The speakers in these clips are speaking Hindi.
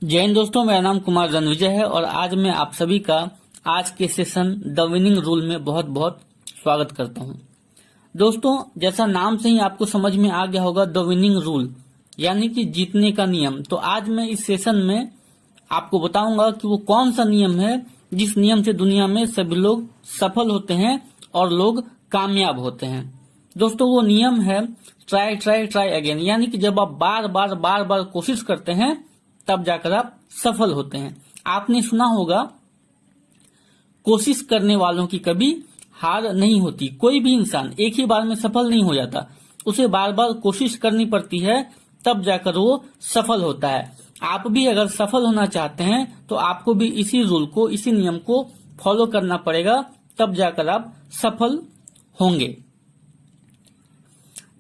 जय हिंद दोस्तों, मेरा नाम कुमार रणविजय है और आज मैं आप सभी का आज के सेशन द विनिंग रूल में बहुत बहुत स्वागत करता हूं। दोस्तों, जैसा नाम से ही आपको समझ में आ गया होगा, द विनिंग रूल यानी कि जीतने का नियम। तो आज मैं इस सेशन में आपको बताऊंगा कि वो कौन सा नियम है जिस नियम से दुनिया में सभी लोग सफल होते हैं और लोग कामयाब होते हैं। दोस्तों, वो नियम है ट्राई ट्राई ट्राई अगेन, यानी कि जब आप बार बार कोशिश करते हैं तब जाकर आप सफल होते हैं। आपने सुना होगा, कोशिश करने वालों की कभी हार नहीं होती। कोई भी इंसान एक ही बार में सफल नहीं हो जाता, उसे बार बार कोशिश करनी पड़ती है, तब जाकर वो सफल होता है। आप भी अगर सफल होना चाहते हैं तो आपको भी इसी रूल को, इसी नियम को फॉलो करना पड़ेगा, तब जाकर आप सफल होंगे।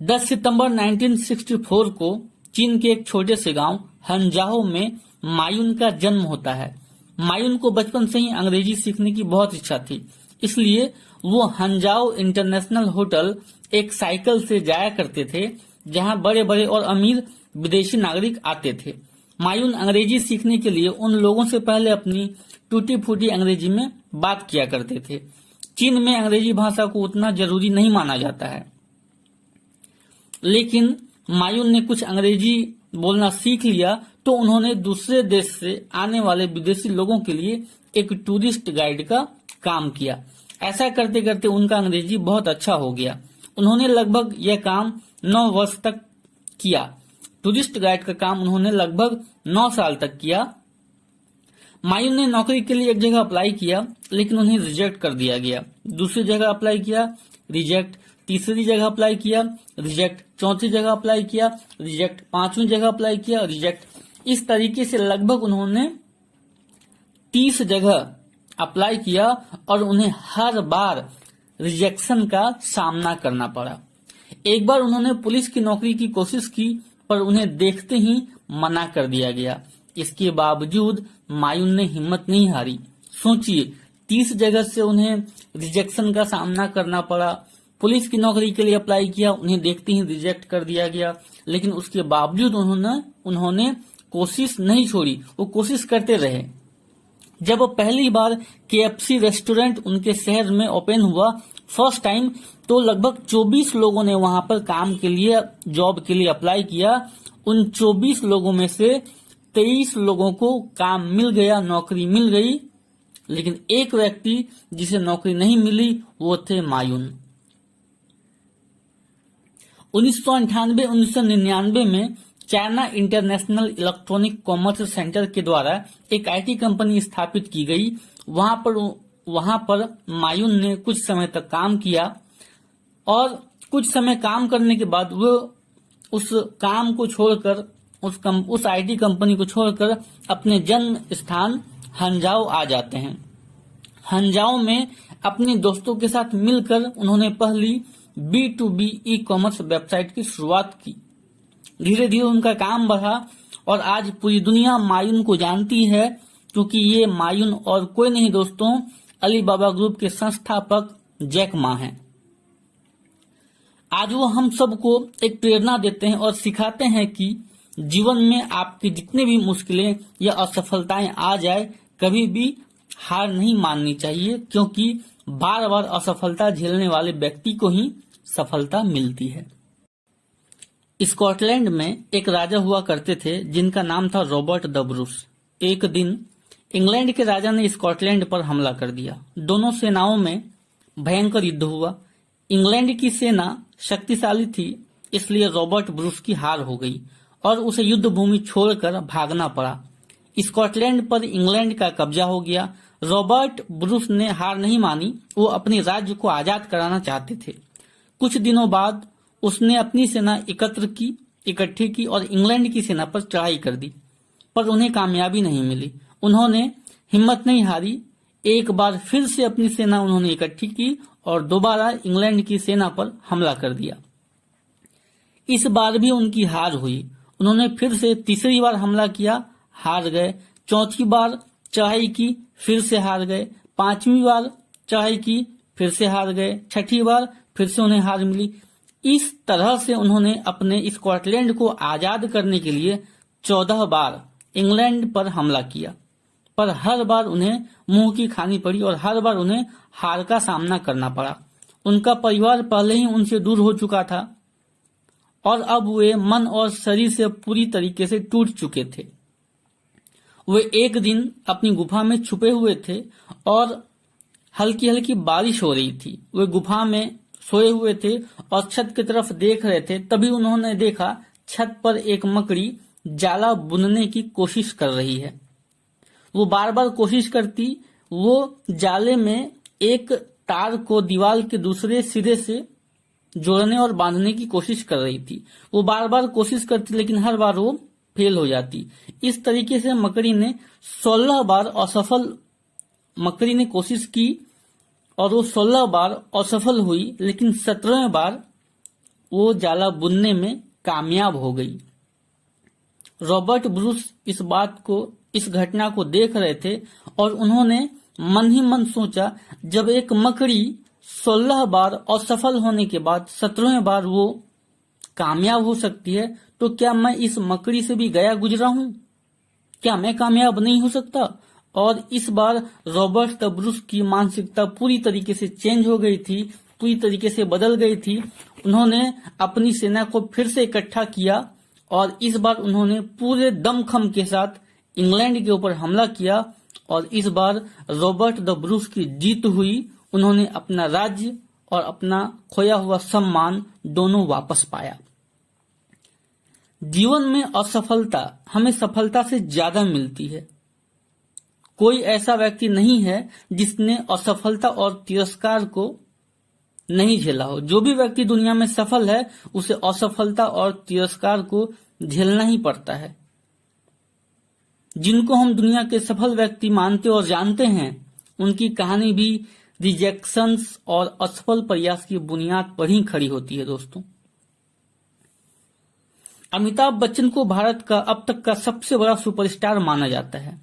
10 सितंबर 1964 को चीन के एक छोटे से गांव हंजाओ में मायून का जन्म होता है। मायून को बचपन से ही अंग्रेजी सीखने की बहुत इच्छा थी, इसलिए वो हंजाओ इंटरनेशनल होटल एक साइकिल से जाया करते थे, जहां बड़े बड़े और अमीर विदेशी नागरिक आते थे। मायून अंग्रेजी सीखने के लिए उन लोगों से पहले अपनी टूटी फूटी अंग्रेजी में बात किया करते थे। चीन में अंग्रेजी भाषा को उतना जरूरी नहीं माना जाता है, लेकिन मायून ने कुछ अंग्रेजी बोलना सीख लिया तो उन्होंने दूसरे देश से आने वाले विदेशी लोगों के लिए एक टूरिस्ट गाइड का काम किया। ऐसा करते करते उनका अंग्रेजी बहुत अच्छा हो गया। उन्होंने लगभग यह काम 9 वर्ष तक किया। टूरिस्ट गाइड का काम उन्होंने लगभग 9 साल तक किया। मायून ने नौकरी के लिए एक जगह अप्लाई किया, लेकिन उन्हें रिजेक्ट कर दिया गया। दूसरी जगह अप्लाई किया, रिजेक्ट। तीसरी जगह अप्लाई किया, रिजेक्ट। चौथी जगह अप्लाई किया, रिजेक्ट। 5वीं जगह अप्लाई किया, रिजेक्ट। इस तरीके से लगभग उन्होंने 30 जगह अप्लाई किया और उन्हें हर बार रिजेक्शन का सामना करना पड़ा। एक बार उन्होंने पुलिस की नौकरी की कोशिश की, पर उन्हें देखते ही मना कर दिया गया। इसके बावजूद मायून ने हिम्मत नहीं हारी। सोचिए, 30 जगह से उन्हें रिजेक्शन का सामना करना पड़ा, पुलिस की नौकरी के लिए अप्लाई किया, उन्हें देखते ही रिजेक्ट कर दिया गया, लेकिन उसके बावजूद उन्होंने कोशिश नहीं छोड़ी, वो कोशिश करते रहे। जब पहली बार KFC रेस्टोरेंट उनके शहर में ओपन हुआ फर्स्ट टाइम, तो लगभग 24 लोगों ने वहां पर काम के लिए, जॉब के लिए अप्लाई किया। उन 24 लोगों में से 23 लोगों को काम मिल गया, नौकरी मिल गई, लेकिन एक व्यक्ति जिसे नौकरी नहीं मिली वो थे मायून। 1998-1999 में China international electronic commerce centre के द्वारा एक IT कंपनी स्थापित की गई। वहां पर मायून ने कुछ समय तक काम किया और कुछ समय काम करने के बाद वो उस काम को छोड़कर, उस IT कंपनी को छोड़कर अपने जन्म स्थान हंजाओ आ जाते हैं। हंजाओ में अपने दोस्तों के साथ मिलकर उन्होंने पहली B2B ई-कॉमर्स वेबसाइट की शुरुआत की। धीरे धीरे उनका काम बढ़ा और आज पूरी दुनिया मायून को जानती है, क्योंकि ये मायून और कोई नहीं दोस्तों, अलीबाबा ग्रुप के संस्थापक जैक मा हैं। आज वो हम सबको एक प्रेरणा देते हैं और सिखाते हैं कि जीवन में आपकी जितनी भी मुश्किलें या असफलताएं आ जाए, कभी भी हार नहीं माननी चाहिए, क्योंकि बार बार असफलता झेलने वाले व्यक्ति को ही सफलता मिलती है। स्कॉटलैंड में एक राजा हुआ करते थे जिनका नाम था रॉबर्ट द ब्रूस। एक दिन इंग्लैंड के राजा ने स्कॉटलैंड पर हमला कर दिया। दोनों सेनाओं में भयंकर युद्ध हुआ। इंग्लैंड की सेना शक्तिशाली थी, इसलिए रॉबर्ट ब्रूस की हार हो गई और उसे युद्ध भूमि छोड़कर भागना पड़ा। स्कॉटलैंड पर इंग्लैंड का कब्जा हो गया। रॉबर्ट ब्रूस ने हार नहीं मानी, वो अपने राज्य को आजाद कराना चाहते थे। कुछ दिनों बाद उसने अपनी सेना इकट्ठी की और इंग्लैंड की सेना पर चढ़ाई कर दी, पर उन्हें कामयाबी नहीं मिली। उन्होंने हिम्मत नहीं हारी। एक बार फिर से अपनी सेना उन्होंने इकट्ठी की और दोबारा इंग्लैंड की सेना पर हमला कर दिया। इस बार भी उनकी हार हुई। उन्होंने फिर से तीसरी बार हमला किया, हार गए। चौथी बार चढ़ाई की, फिर से हार गए। 5वीं बार चढ़ाई की, फिर से हार गए। 6ठी बार फिर से उन्हें हार मिली। इस तरह से उन्होंने अपने स्कॉटलैंड को आजाद करने के लिए 14 बार इंग्लैंड पर हमला किया, पर हर बार उन्हें मुंह की खानी पड़ी और हर बार उन्हें हार का सामना करना पड़ा। उनका परिवार पहले ही उनसे दूर हो चुका था और अब वे मन और शरीर से पूरी तरीके से टूट चुके थे। वे एक दिन अपनी गुफा में छुपे हुए थे और हल्की हल्की बारिश हो रही थी। वे गुफा में सोए हुए थे और छत की तरफ देख रहे थे। तभी उन्होंने देखा छत पर एक मकड़ी जाला बुनने की कोशिश कर रही है। वो बार बार कोशिश करती, वो जाले में एक तार को दीवार के दूसरे सिरे से जोड़ने और बांधने की कोशिश कर रही थी। वो बार बार कोशिश करती लेकिन हर बार वो फेल हो जाती। इस तरीके से मकड़ी ने 16 बार कोशिश की और वो 16 बार असफल हुई, लेकिन 17वें बार वो जाला बुनने में कामयाब हो गई। रॉबर्ट ब्रूस इस घटना को देख रहे थे और उन्होंने मन ही मन सोचा, जब एक मकड़ी 16 बार असफल होने के बाद 17वें बार वो कामयाब हो सकती है, तो क्या मैं इस मकड़ी से भी गया गुजरा हूं? क्या मैं कामयाब नहीं हो सकता? और इस बार रॉबर्ट ब्रूस की मानसिकता पूरी तरीके से चेंज हो गई थी, पूरी तरीके से बदल गई थी। उन्होंने अपनी सेना को फिर से इकट्ठा किया और इस बार उन्होंने पूरे दमखम के साथ इंग्लैंड के ऊपर हमला किया और इस बार रॉबर्ट ब्रूस की जीत हुई। उन्होंने अपना राज्य और अपना खोया हुआ सम्मान दोनों वापस पाया। जीवन में असफलता हमें सफलता से ज्यादा मिलती है। कोई ऐसा व्यक्ति नहीं है जिसने असफलता और तिरस्कार को नहीं झेला हो। जो भी व्यक्ति दुनिया में सफल है उसे असफलता और तिरस्कार को झेलना ही पड़ता है। जिनको हम दुनिया के सफल व्यक्ति मानते और जानते हैं, उनकी कहानी भी रिजेक्शंस और असफल प्रयास की बुनियाद पर ही खड़ी होती है। दोस्तों, अमिताभ बच्चन को भारत का अब तक का सबसे बड़ा सुपरस्टार माना जाता है।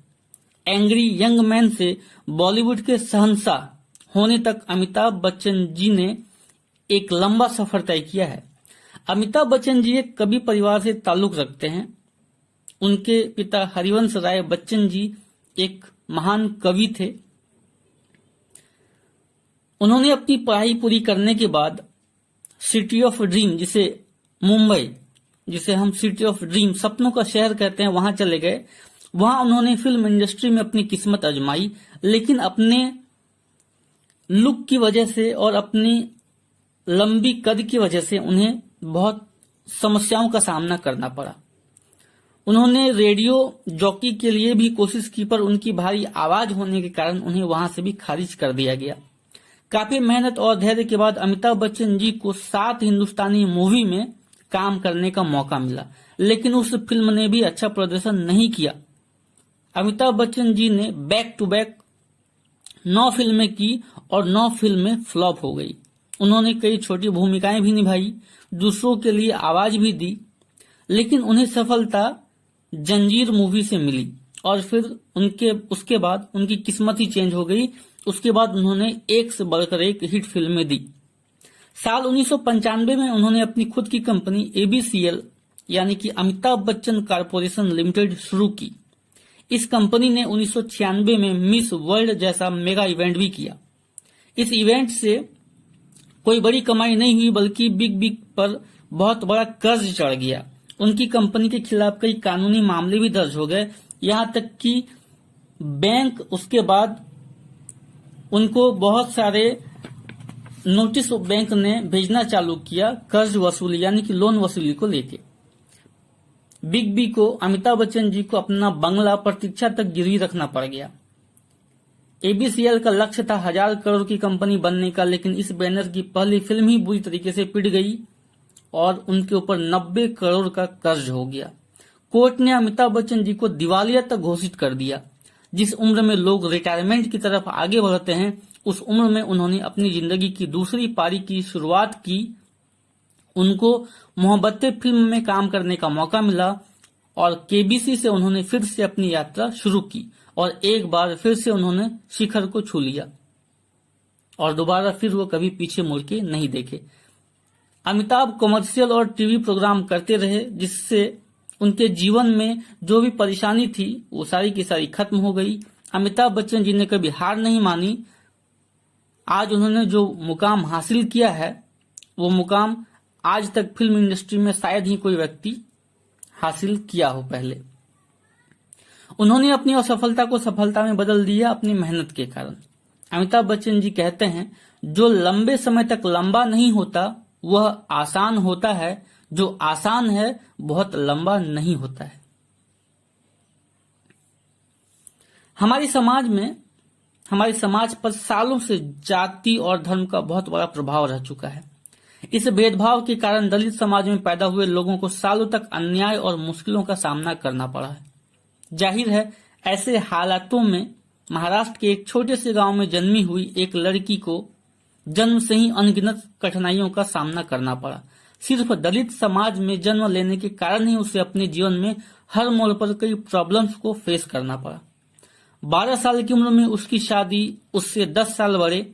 एंग्री यंग मैन से बॉलीवुड के शहंशाह होने तक अमिताभ बच्चन जी ने एक लंबा सफर तय किया है। अमिताभ बच्चन जी एक कवि परिवार से ताल्लुक रखते हैं। उनके पिता हरिवंश राय बच्चन जी एक महान कवि थे। उन्होंने अपनी पढ़ाई पूरी करने के बाद सिटी ऑफ ड्रीम, मुंबई, जिसे हम सिटी ऑफ ड्रीम, सपनों का शहर कहते हैं, वहां चले गए। वहां उन्होंने फिल्म इंडस्ट्री में अपनी किस्मत आजमाई, लेकिन अपने लुक की वजह से और अपनी लंबी कद की वजह से उन्हें बहुत समस्याओं का सामना करना पड़ा। उन्होंने रेडियो जॉकी के लिए भी कोशिश की, पर उनकी भारी आवाज होने के कारण उन्हें वहां से भी खारिज कर दिया गया। काफी मेहनत और धैर्य के बाद अमिताभ बच्चन जी को 7 हिंदुस्तानी मूवी में काम करने का मौका मिला, लेकिन उस फिल्म ने भी अच्छा प्रदर्शन नहीं किया। अमिताभ बच्चन जी ने बैक टू बैक 9 फिल्में की और 9 फिल्में फ्लॉप हो गई। उन्होंने कई छोटी भूमिकाएं भी निभाई, दूसरों के लिए आवाज भी दी, लेकिन उन्हें सफलता जंजीर मूवी से मिली और फिर उसके बाद उनकी किस्मत ही चेंज हो गई। उसके बाद उन्होंने एक से बढ़कर एक हिट फिल्में दी। साल 1995 में उन्होंने अपनी खुद की कंपनी ABCL यानी कि अमिताभ बच्चन कॉरपोरेशन लिमिटेड शुरू की। इस कंपनी ने 1996 में मिस वर्ल्ड जैसा मेगा इवेंट भी किया। इस इवेंट से कोई बड़ी कमाई नहीं हुई, बल्कि बिग बिग पर बहुत बड़ा कर्ज चढ़ गया। उनकी कंपनी के खिलाफ कई कानूनी मामले भी दर्ज हो गए, यहां तक कि बैंक उसके बाद उनको बहुत सारे नोटिस बैंक ने भेजना चालू किया कर्ज वसूली यानी कि लोन वसूली को लेके। बिग बी को, अमिताभ बच्चन जी को अपना बंगला प्रतीक्षा तक गिरवी रखना पड़ गया। ABCL का लक्ष्य था 1000 करोड़ की कंपनी बनने का, लेकिन इस बैनर की पहली फिल्म ही बुरी तरीके से पिट गई और उनके ऊपर 90 करोड़ का कर्ज हो गया। कोर्ट ने अमिताभ बच्चन जी को दिवालिया तक घोषित कर दिया। जिस उम्र में लोग रिटायरमेंट की तरफ आगे बढ़ते हैं, उस उम्र में उन्होंने अपनी जिंदगी की दूसरी पारी की शुरुआत की। उनको मोहब्बतें फिल्म में काम करने का मौका मिला और KBC से उन्होंने फिर से अपनी यात्रा शुरू की और एक बार फिर से उन्होंने शिखर को छू लिया और दोबारा फिर वो कभी पीछे मुड़ के नहीं देखे। अमिताभ कमर्शियल और टीवी प्रोग्राम करते रहे, जिससे उनके जीवन में जो भी परेशानी थी वो सारी की सारी खत्म हो गई। अमिताभ बच्चन जी ने कभी हार नहीं मानी। आज उन्होंने जो मुकाम हासिल किया है वो मुकाम आज तक फिल्म इंडस्ट्री में शायद ही कोई व्यक्ति हासिल किया हो पहले। उन्होंने अपनी असफलता को सफलता में बदल दिया अपनी मेहनत के कारण। अमिताभ बच्चन जी कहते हैं, जो लंबे समय तक लंबा नहीं होता वह आसान होता है, जो आसान है बहुत लंबा नहीं होता है। हमारे समाज पर सालों से जाति और धर्म का बहुत बड़ा प्रभाव रह चुका है। इस भेदभाव के कारण दलित समाज में पैदा हुए लोगों को सालों तक अन्याय और मुश्किलों का सामना करना पड़ा है। जाहिर है, ऐसे हालातों में महाराष्ट्र के एक छोटे से गांव में जन्मी हुई एक लड़की को जन्म से ही अनगिनत कठिनाइयों का सामना करना पड़ा। सिर्फ दलित समाज में जन्म लेने के कारण ही उसे अपने जीवन में हर मोड़ पर कई प्रॉब्लम्स को फेस करना पड़ा। 12 साल की उम्र में उसकी शादी उससे 10 साल बड़े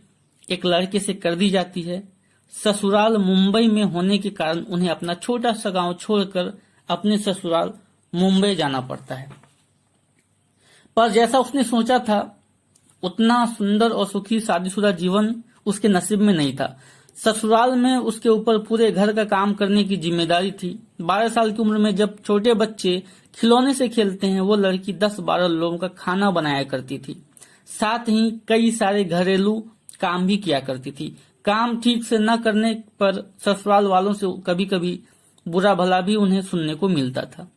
एक लड़के से कर दी जाती है। ससुराल मुंबई में होने के कारण उन्हें अपना छोटा सा गांव छोड़कर अपने ससुराल मुंबई जाना पड़ता है। पर जैसा उसने सोचा था उतना सुंदर और सुखी शादीशुदा जीवन उसके नसीब में नहीं था। ससुराल में उसके ऊपर पूरे घर का काम करने की जिम्मेदारी थी। 12 साल की उम्र में जब छोटे बच्चे खिलौने से खेलते हैं, वो लड़की 10-12 लोगों का खाना बनाया करती थी। साथ ही कई सारे घरेलू काम भी किया करती थी। काम ठीक से न करने पर ससुराल वालों से कभी कभी बुरा भला भी उन्हें सुनने को मिलता था।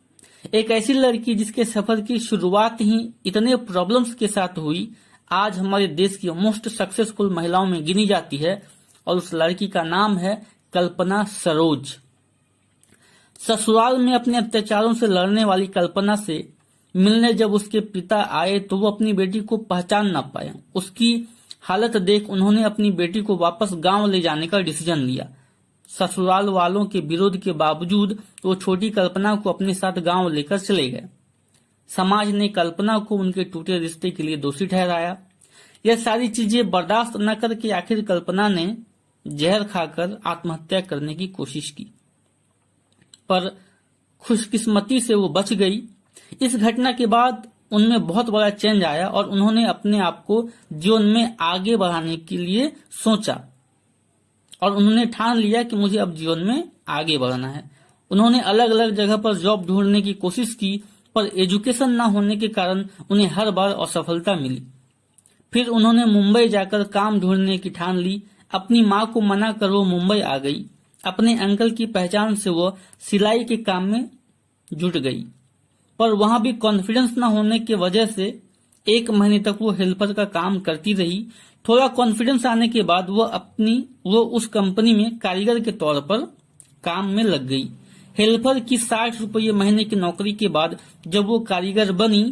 एक ऐसी लड़की जिसके सफर की शुरुआत ही इतने प्रॉब्लम्स के साथ हुई, आज हमारे देश की मोस्ट सक्सेसफुल महिलाओं में गिनी जाती है और उस लड़की का नाम है कल्पना सरोज। ससुराल में अपने अत्याचारों से लड़ने वाली कल्पना से मिलने जब उसके पिता आए तो वो अपनी बेटी को पहचान न पाए। उसकी हालत देख उन्होंने अपनी बेटी को वापस गांव ले जाने का डिसीजन लिया। ससुराल वालों के विरोध के बावजूद वो छोटी कल्पना को अपने साथ गांव लेकर चले गए। समाज ने कल्पना को उनके टूटे रिश्ते के लिए दोषी ठहराया। यह सारी चीजें बर्दाश्त न करके आखिर कल्पना ने जहर खाकर आत्महत्या करने की कोशिश की, पर खुशकिस्मती से वो बच गई। इस घटना के बाद उनमें बहुत बड़ा चेंज आया और उन्होंने अपने आप को जीवन में आगे बढ़ाने के लिए सोचा और उन्होंने ठान लिया कि मुझे अब जीवन में आगे बढ़ना है। उन्होंने अलग अलग जगह पर जॉब ढूंढने की कोशिश की, पर एजुकेशन न होने के कारण उन्हें हर बार असफलता मिली। फिर उन्होंने मुंबई जाकर काम ढूंढने की ठान ली। अपनी माँ को मना कर वो मुंबई आ गई। अपने अंकल की पहचान से वो सिलाई के काम में जुट गई, पर वहां भी कॉन्फिडेंस न होने की वजह से 1 महीने तक वो हेल्पर का काम करती रही। थोड़ा कॉन्फिडेंस आने के बाद वो उस कंपनी में कारीगर के तौर पर काम में लग गई। हेल्पर की 60 रुपये महीने की नौकरी के बाद जब वो कारीगर बनी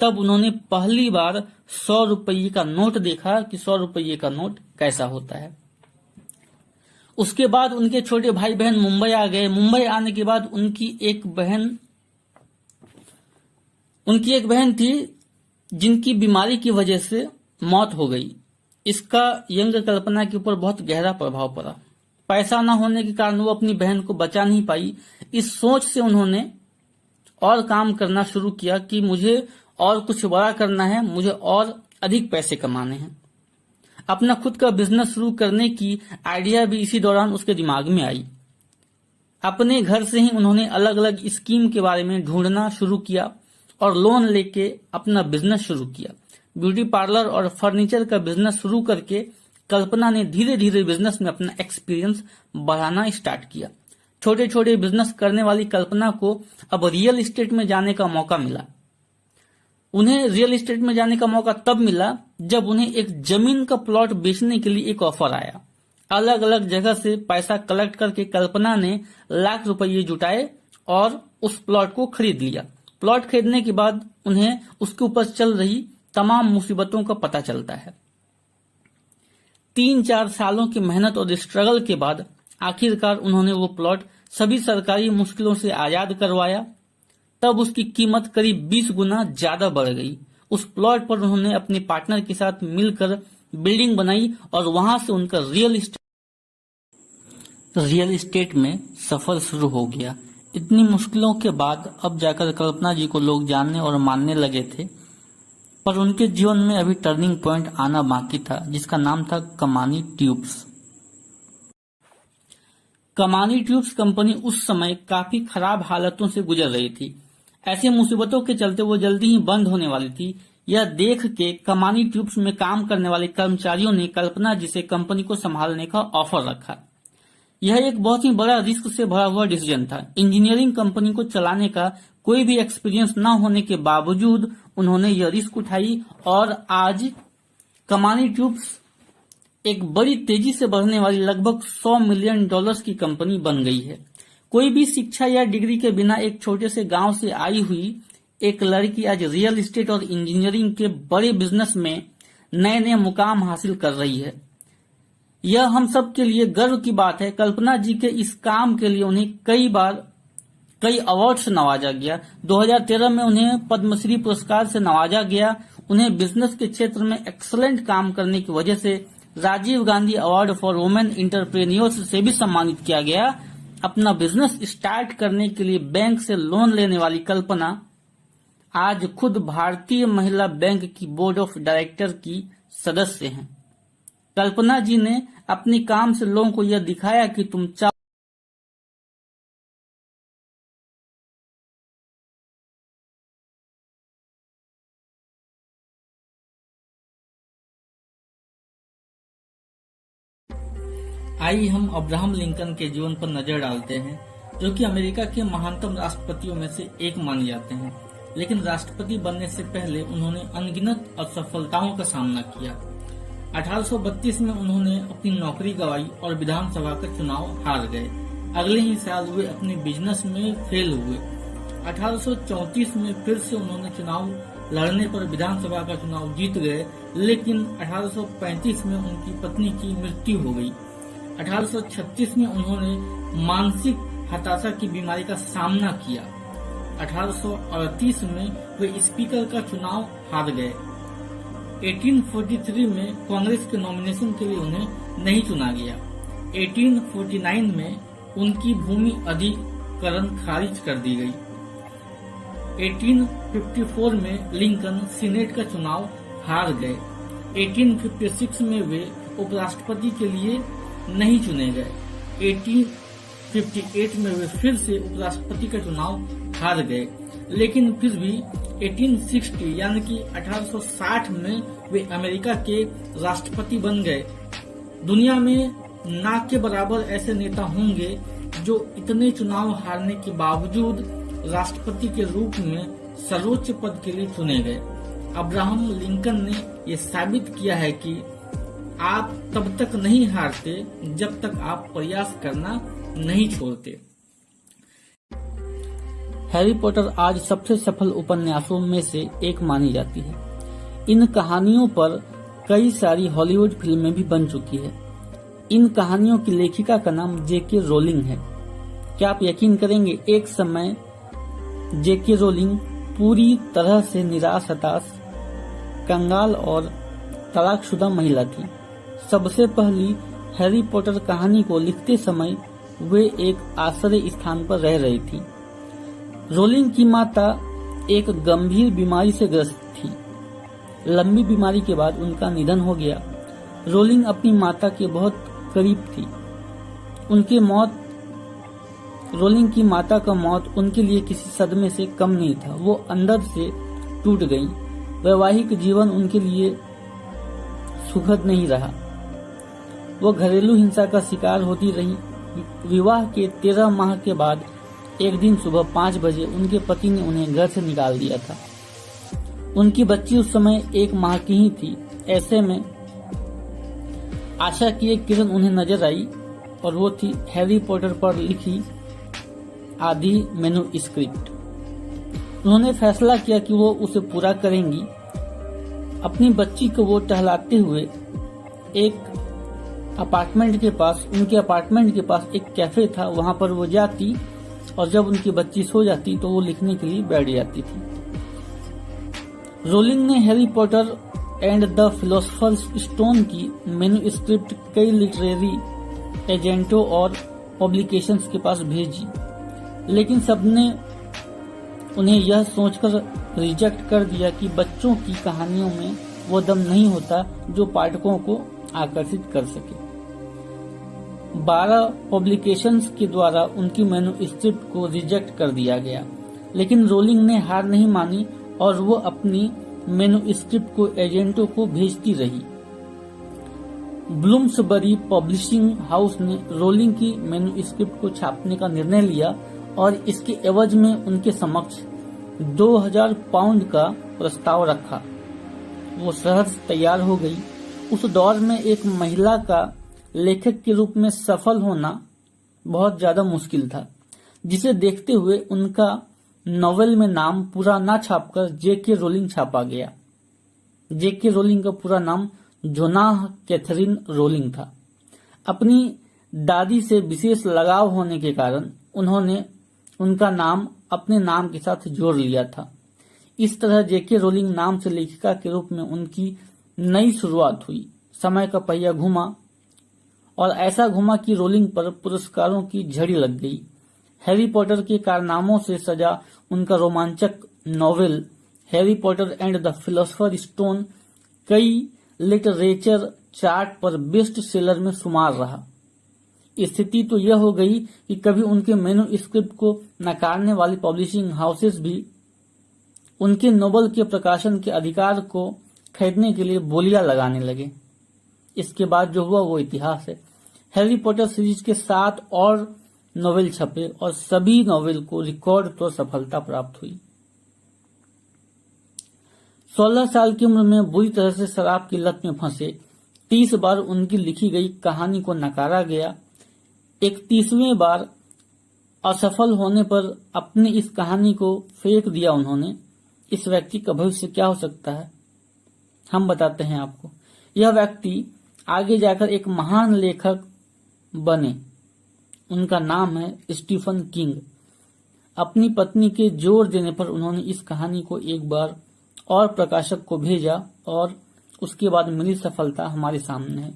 तब उन्होंने पहली बार 100 रुपये का नोट देखा कि 100 रुपये का नोट कैसा होता है। उसके बाद उनके छोटे भाई बहन मुंबई आ गए। मुंबई आने के बाद उनकी एक बहन थी जिनकी बीमारी की वजह से मौत हो गई। इसका यंग कल्पना के ऊपर बहुत गहरा प्रभाव पड़ा। पैसा न होने के कारण वो अपनी बहन को बचा नहीं पाई। इस सोच से उन्होंने और काम करना शुरू किया कि मुझे और कुछ बड़ा करना है, मुझे और अधिक पैसे कमाने हैं। अपना खुद का बिजनेस शुरू करने की आइडिया भी इसी दौरान उसके दिमाग में आई। अपने घर से ही उन्होंने अलग अलग स्कीम के बारे में ढूंढना शुरू किया और लोन लेके अपना बिजनेस शुरू किया। ब्यूटी पार्लर और फर्नीचर का बिजनेस शुरू करके कल्पना ने धीरे धीरे बिजनेस में अपना एक्सपीरियंस बढ़ाना स्टार्ट किया। छोटे छोटे बिजनेस करने वाली कल्पना को अब रियल एस्टेट में जाने का मौका मिला। उन्हें रियल एस्टेट में जाने का मौका तब मिला जब उन्हें एक जमीन का प्लॉट बेचने के लिए एक ऑफर आया। अलग अलग जगह से पैसा कलेक्ट करके कल्पना ने लाख रुपये जुटाए और उस प्लॉट को खरीद लिया। प्लॉट खरीदने के बाद उन्हें उसके ऊपर चल रही तमाम मुसीबतों का पता चलता है। 3-4 सालों की मेहनत और स्ट्रगल के बाद आखिरकार उन्होंने वो प्लॉट सभी सरकारी मुश्किलों से आजाद करवाया। तब उसकी कीमत करीब 20 गुना ज्यादा बढ़ गई। उस प्लॉट पर उन्होंने अपने पार्टनर के साथ मिलकर बिल्डिंग बनाई और वहां से उनका रियल एस्टेट में सफर शुरू हो गया। इतनी मुश्किलों के बाद अब जाकर कल्पना जी को लोग जानने और मानने लगे थे, पर उनके जीवन में अभी टर्निंग पॉइंट आना बाकी था, जिसका नाम था कमानी ट्यूब्स। कमानी ट्यूब्स कंपनी उस समय काफी खराब हालतों से गुजर रही थी। ऐसे मुसीबतों के चलते वो जल्दी ही बंद होने वाली थी। यह देख के कमानी ट्यूब्स में काम करने वाले कर्मचारियों ने कल्पना जी से कंपनी को संभालने का ऑफर रखा। यह एक बहुत ही बड़ा रिस्क से भरा हुआ डिसीजन था। इंजीनियरिंग कंपनी को चलाने का कोई भी एक्सपीरियंस न होने के बावजूद उन्होंने यह रिस्क उठाई और आज कमानी ट्यूब्स एक बड़ी तेजी से बढ़ने वाली लगभग $100 मिलियन की कंपनी बन गई है। कोई भी शिक्षा या डिग्री के बिना एक छोटे से गांव से आई हुई एक लड़की आज रियल एस्टेट और इंजीनियरिंग के बड़े बिजनेस में नए नए मुकाम हासिल कर रही है। यह हम सब के लिए गर्व की बात है। कल्पना जी के इस काम के लिए उन्हें कई अवार्ड से नवाजा गया। 2013 में उन्हें पद्मश्री पुरस्कार से नवाजा गया। उन्हें बिजनेस के क्षेत्र में एक्सलेंट काम करने की वजह से Rajiv Gandhi award for women entrepreneurs से भी सम्मानित किया गया। अपना बिजनेस स्टार्ट करने के लिए बैंक से लोन लेने वाली कल्पना आज खुद भारतीय महिला बैंक की बोर्ड ऑफ डायरेक्टर की सदस्य हैं। कल्पना जी ने अपने काम से लोगों को यह दिखाया कि तुम आइए हम अब्राहम लिंकन के जीवन पर नजर डालते हैं, जो कि अमेरिका के महानतम राष्ट्रपतियों में से एक माने जाते हैं। लेकिन राष्ट्रपति बनने से पहले उन्होंने अनगिनत असफलताओं का सामना किया। 1832 में उन्होंने अपनी नौकरी गंवाई और विधानसभा का चुनाव हार गए। अगले ही साल वे अपने बिजनेस में फेल हुए। 1834 में फिर से उन्होंने चुनाव लड़ने पर विधानसभा का चुनाव जीत गए, लेकिन 1835 में उनकी पत्नी की मृत्यु हो गई। 1836 में उन्होंने मानसिक हताशा की बीमारी का सामना किया। 1838 में वे स्पीकर का चुनाव हार गए। 1843 में कांग्रेस के नॉमिनेशन के लिए उन्हें नहीं चुना गया। 1849 में उनकी भूमि अधिग्रहण खारिज कर दी गई। 1854 में लिंकन सीनेट का चुनाव हार गए। 1856 में वे उपराष्ट्रपति के लिए नहीं चुने गए। 1858 में वे फिर से उपराष्ट्रपति का चुनाव हार गए, लेकिन फिर भी 1860 यानी कि 1860 में वे अमेरिका के राष्ट्रपति बन गए। दुनिया में ना के बराबर ऐसे नेता होंगे जो इतने चुनाव हारने के बावजूद राष्ट्रपति के रूप में सर्वोच्च पद के लिए चुने गए। अब्राहम लिंकन ने ये साबित किया है कि आप तब तक नहीं हारते जब तक आप प्रयास करना नहीं छोड़ते। हैरी पॉटर आज सबसे सफल उपन्यासों में से एक मानी जाती है। इन कहानियों पर कई सारी हॉलीवुड फिल्में भी बन चुकी है। इन कहानियों की लेखिका का नाम जेके रोलिंग है। क्या आप यकीन करेंगे, एक समय जेके रोलिंग पूरी तरह से निराश, हताश, कंगाल और तलाकशुदा महिला थी। सबसे पहली हैरी पॉटर कहानी को लिखते समय वे एक आश्रय स्थान पर रह रही थी। रोलिंग की माता एक गंभीर बीमारी से ग्रस्त थी। लंबी बीमारी के बाद उनका निधन हो गया। रोलिंग अपनी माता के बहुत करीब थी। रोलिंग की माता का मौत उनके लिए किसी सदमे से कम नहीं था। वो अंदर से टूट गईं। वैवाहिक जीवन उनके लिए सुखद नहीं रहा। वो घरेलू हिंसा का शिकार होती रही। विवाह के 13 माह के बाद एक दिन सुबह 5 बजे उनके पति ने उन्हें घर से निकाल दिया था। उनकी बच्ची उस समय 1 माह की ही थी। ऐसे में आशा की एक किरण उन्हें नजर आई और वो थी हैरी पॉटर पर लिखी आधी मैन्युस्क्रिप्ट। उन्होंने फैसला किया कि वो उसे पूरा करेंगी। अपनी बच्ची को वो टहलाते हुए उनके अपार्टमेंट के पास एक कैफे था, वहां पर वो जाती और जब उनकी बच्ची सो जाती तो वो लिखने के लिए बैठ जाती थी। रोलिंग ने Harry Potter and the philosopher's stone की मैन्युस्क्रिप्ट कई लिटरेरी एजेंटों और पब्लिकेशंस के पास भेजी। लेकिन सबने उन्हें यह सोचकर रिजेक्ट कर दिया कि बच्चों की कहानियों में वो दम नहीं होता जो पाठकों को आकर्षित कर सके। 12 पब्लिकेशंस के द्वारा उनकी मैन्युस्क्रिप्ट को रिजेक्ट कर दिया गया, लेकिन रोलिंग ने हार नहीं मानी और वो अपनी मैन्युस्क्रिप्ट को एजेंटों को भेजती रही। ब्लूम्सबरी पब्लिशिंग हाउस ने रोलिंग की मैन्युस्क्रिप्ट को छापने का निर्णय लिया और इसके एवज में उनके समक्ष 2000 पाउंड का प्रस्ताव रखा। वो सहर्ष तैयार हो गई। उस दौर में एक महिला का लेखक के रूप में सफल होना बहुत ज्यादा मुश्किल था, जिसे देखते हुए उनका नॉवेल में नाम पूरा ना छापकर जेके रोलिंग छापा गया। जेके रोलिंग का पूरा नाम जोनाह कैथरीन रोलिंग था। अपनी दादी से विशेष लगाव होने के कारण उन्होंने उनका नाम अपने नाम के साथ जोड़ लिया था। इस तरह जेके रोलिंग नाम से लेखिका के रूप में उनकी नई शुरुआत हुई। समय का पहिया घुमा और ऐसा घुमा कि रोलिंग पर पुरस्कारों की झड़ी लग गई। हैरी पॉटर के कारनामों से सजा उनका रोमांचक novel Harry Potter and the philosopher stone कई लिटरेचर चार्ट पर बेस्ट सेलर में शुमार रहा। स्थिति तो यह हो गई कि कभी उनके मैन्युस्क्रिप्ट को नकारने वाली पब्लिशिंग हाउसेस भी उनके नोवेल के प्रकाशन के अधिकार को खरीदने के लिए बोलियां लगाने लगे। इसके बाद जो हुआ वो इतिहास है। हैरी पॉटर सीरीज के 7 और नोवेल छपे और सभी नोवेल को रिकॉर्ड तो सफलता प्राप्त हुई। 16 साल की उम्र में बुरी तरह से शराब की लत में फंसे 30 बार उनकी लिखी गई कहानी को नकारा गया। 31वें बार असफल होने पर अपनी इस कहानी को फेंक दिया उन्होंने। इस व्यक्ति का भविष्य क्या हो सकता है, हम बताते हैं आपको। यह व्यक्ति आगे जाकर एक महान लेखक बने। उनका नाम है स्टीफन किंग। अपनी पत्नी के जोर देने पर उन्होंने इस कहानी को एक बार और प्रकाशक को भेजा और उसके बाद मिली सफलता हमारे सामने है।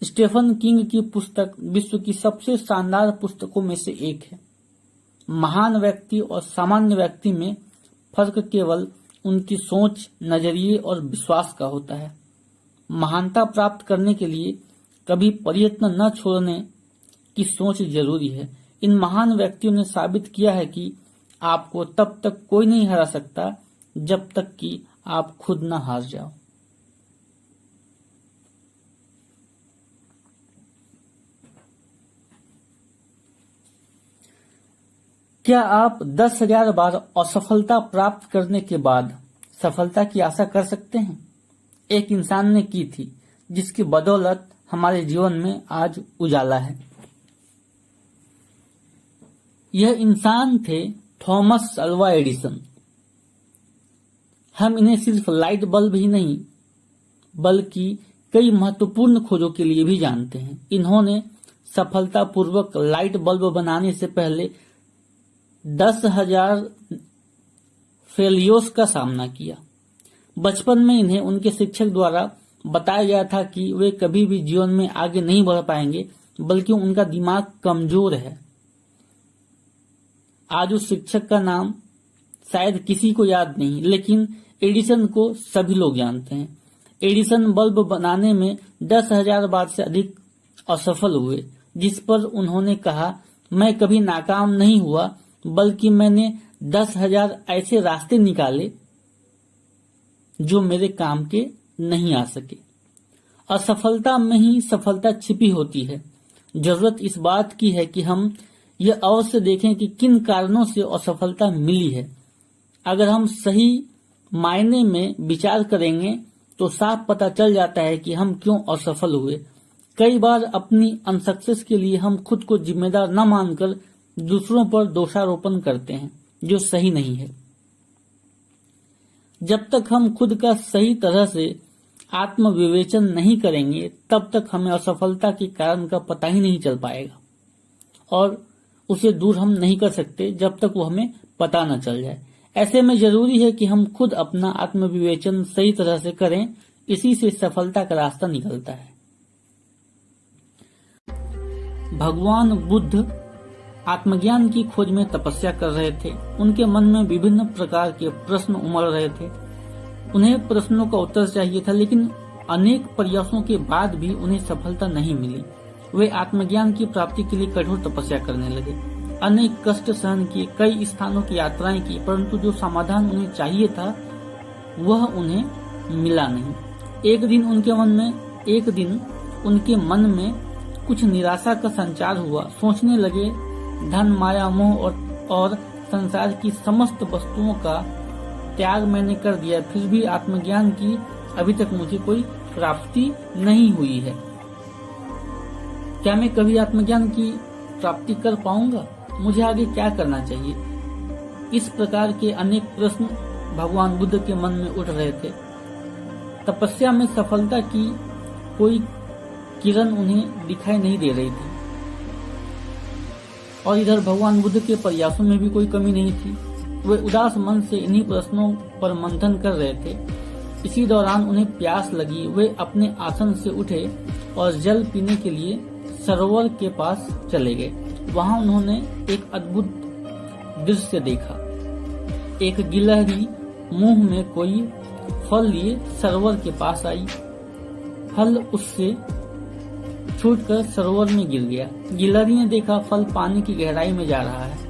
स्टीफन किंग की पुस्तक विश्व की सबसे शानदार पुस्तकों में से एक है। महान व्यक्ति और सामान्य व्यक्ति में फर्क केवल उनकी सोच, नजरिए और विश्वास का होता है। महानता प्राप्त करने के लिए कभी प्रयत्न न छोड़ने की सोच जरूरी है। इन महान व्यक्तियों ने साबित किया है कि आपको तब तक कोई नहीं हरा सकता जब तक कि आप खुद न हार जाओ। क्या आप 10,000 बार असफलता प्राप्त करने के बाद सफलता की आशा कर सकते हैं? एक इंसान ने की थी, जिसकी बदौलत हमारे जीवन में आज उजाला है। यह इंसान थे थॉमस अल्वा एडिसन। हम इन्हें सिर्फ लाइट बल्ब ही नहीं बल्कि कई महत्वपूर्ण खोजों के लिए भी जानते हैं। इन्होंने सफलतापूर्वक लाइट बल्ब बनाने से पहले 10,000 फेलियर्स का सामना किया। बचपन में इन्हें उनके शिक्षक द्वारा बताया गया था कि वे कभी भी जीवन में आगे नहीं बढ़ पाएंगे, बल्कि उनका दिमाग कमजोर है। आज उस शिक्षक का नाम शायद किसी को याद नहीं, लेकिन एडिसन को सभी लोग जानते हैं। एडिसन बल्ब बनाने में 10,000 बार से अधिक असफल हुए, जिस पर उन्होंने कहा, मैं कभी नाकाम नहीं हुआ, बल्कि मैंने 10,000 ऐसे रास्ते निकाले जो मेरे काम के नहीं आ सके। असफलता में ही सफलता छिपी होती है। जरूरत इस बात की है कि हम यह अवश्य देखें कि किन कारणों से असफलता मिली है। अगर हम सही मायने में विचार करेंगे तो साफ पता चल जाता है कि हम क्यों असफल हुए। कई बार अपनी अनसक्सेस के लिए हम खुद को जिम्मेदार न मानकर दूसरों पर दोषारोपण करते हैं, जो सही नहीं है। जब तक हम खुद का सही तरह से आत्मविवेचन नहीं करेंगे, तब तक हमें असफलता के कारण का पता ही नहीं चल पाएगा और उसे दूर हम नहीं कर सकते जब तक वो हमें पता न चल जाए। ऐसे में जरूरी है कि हम खुद अपना आत्मविवेचन सही तरह से करें। इसी से सफलता का रास्ता निकलता है। भगवान बुद्ध आत्मज्ञान की खोज में तपस्या कर रहे थे। उनके मन में विभिन्न प्रकार के प्रश्न उमड़ रहे थे। उन्हें प्रश्नों का उत्तर चाहिए था, लेकिन अनेक प्रयासों के बाद भी उन्हें सफलता नहीं मिली। वे आत्मज्ञान की प्राप्ति के लिए कठोर तपस्या करने लगे। अनेक कष्ट सहन किए, कई स्थानों की यात्राएं की, परंतु जो समाधान उन्हें चाहिए था वह उन्हें मिला नहीं। एक दिन उनके मन में कुछ निराशा का संचार हुआ। सोचने लगे, धन, माया, मोह और संसार की समस्त वस्तुओं का त्याग मैंने कर दिया, फिर भी आत्मज्ञान की अभी तक मुझे कोई प्राप्ति नहीं हुई है। क्या मैं कभी आत्मज्ञान की प्राप्ति कर पाऊंगा? मुझे आगे क्या करना चाहिए? इस प्रकार के अनेक प्रश्न भगवान बुद्ध के मन में उठ रहे थे। तपस्या में सफलता की कोई किरण उन्हें दिखाई नहीं दे रही थी और इधर भगवान बुद्ध के प्रयासों में भी कोई कमी नहीं थी। वे उदास मन से इन्हीं प्रश्नों पर मंथन कर रहे थे। इसी दौरान उन्हें प्यास लगी। वे अपने आसन से उठे और जल पीने के लिए सरोवर के पास चले गए। वहां उन्होंने एक अद्भुत दृश्य देखा। एक गिलहरी मुंह में कोई फल लिए सरोवर के पास आई। फल उससे छूटकर सरोवर में गिर गया। गिलहरी ने देखा फल पानी की गहराई में जा रहा है।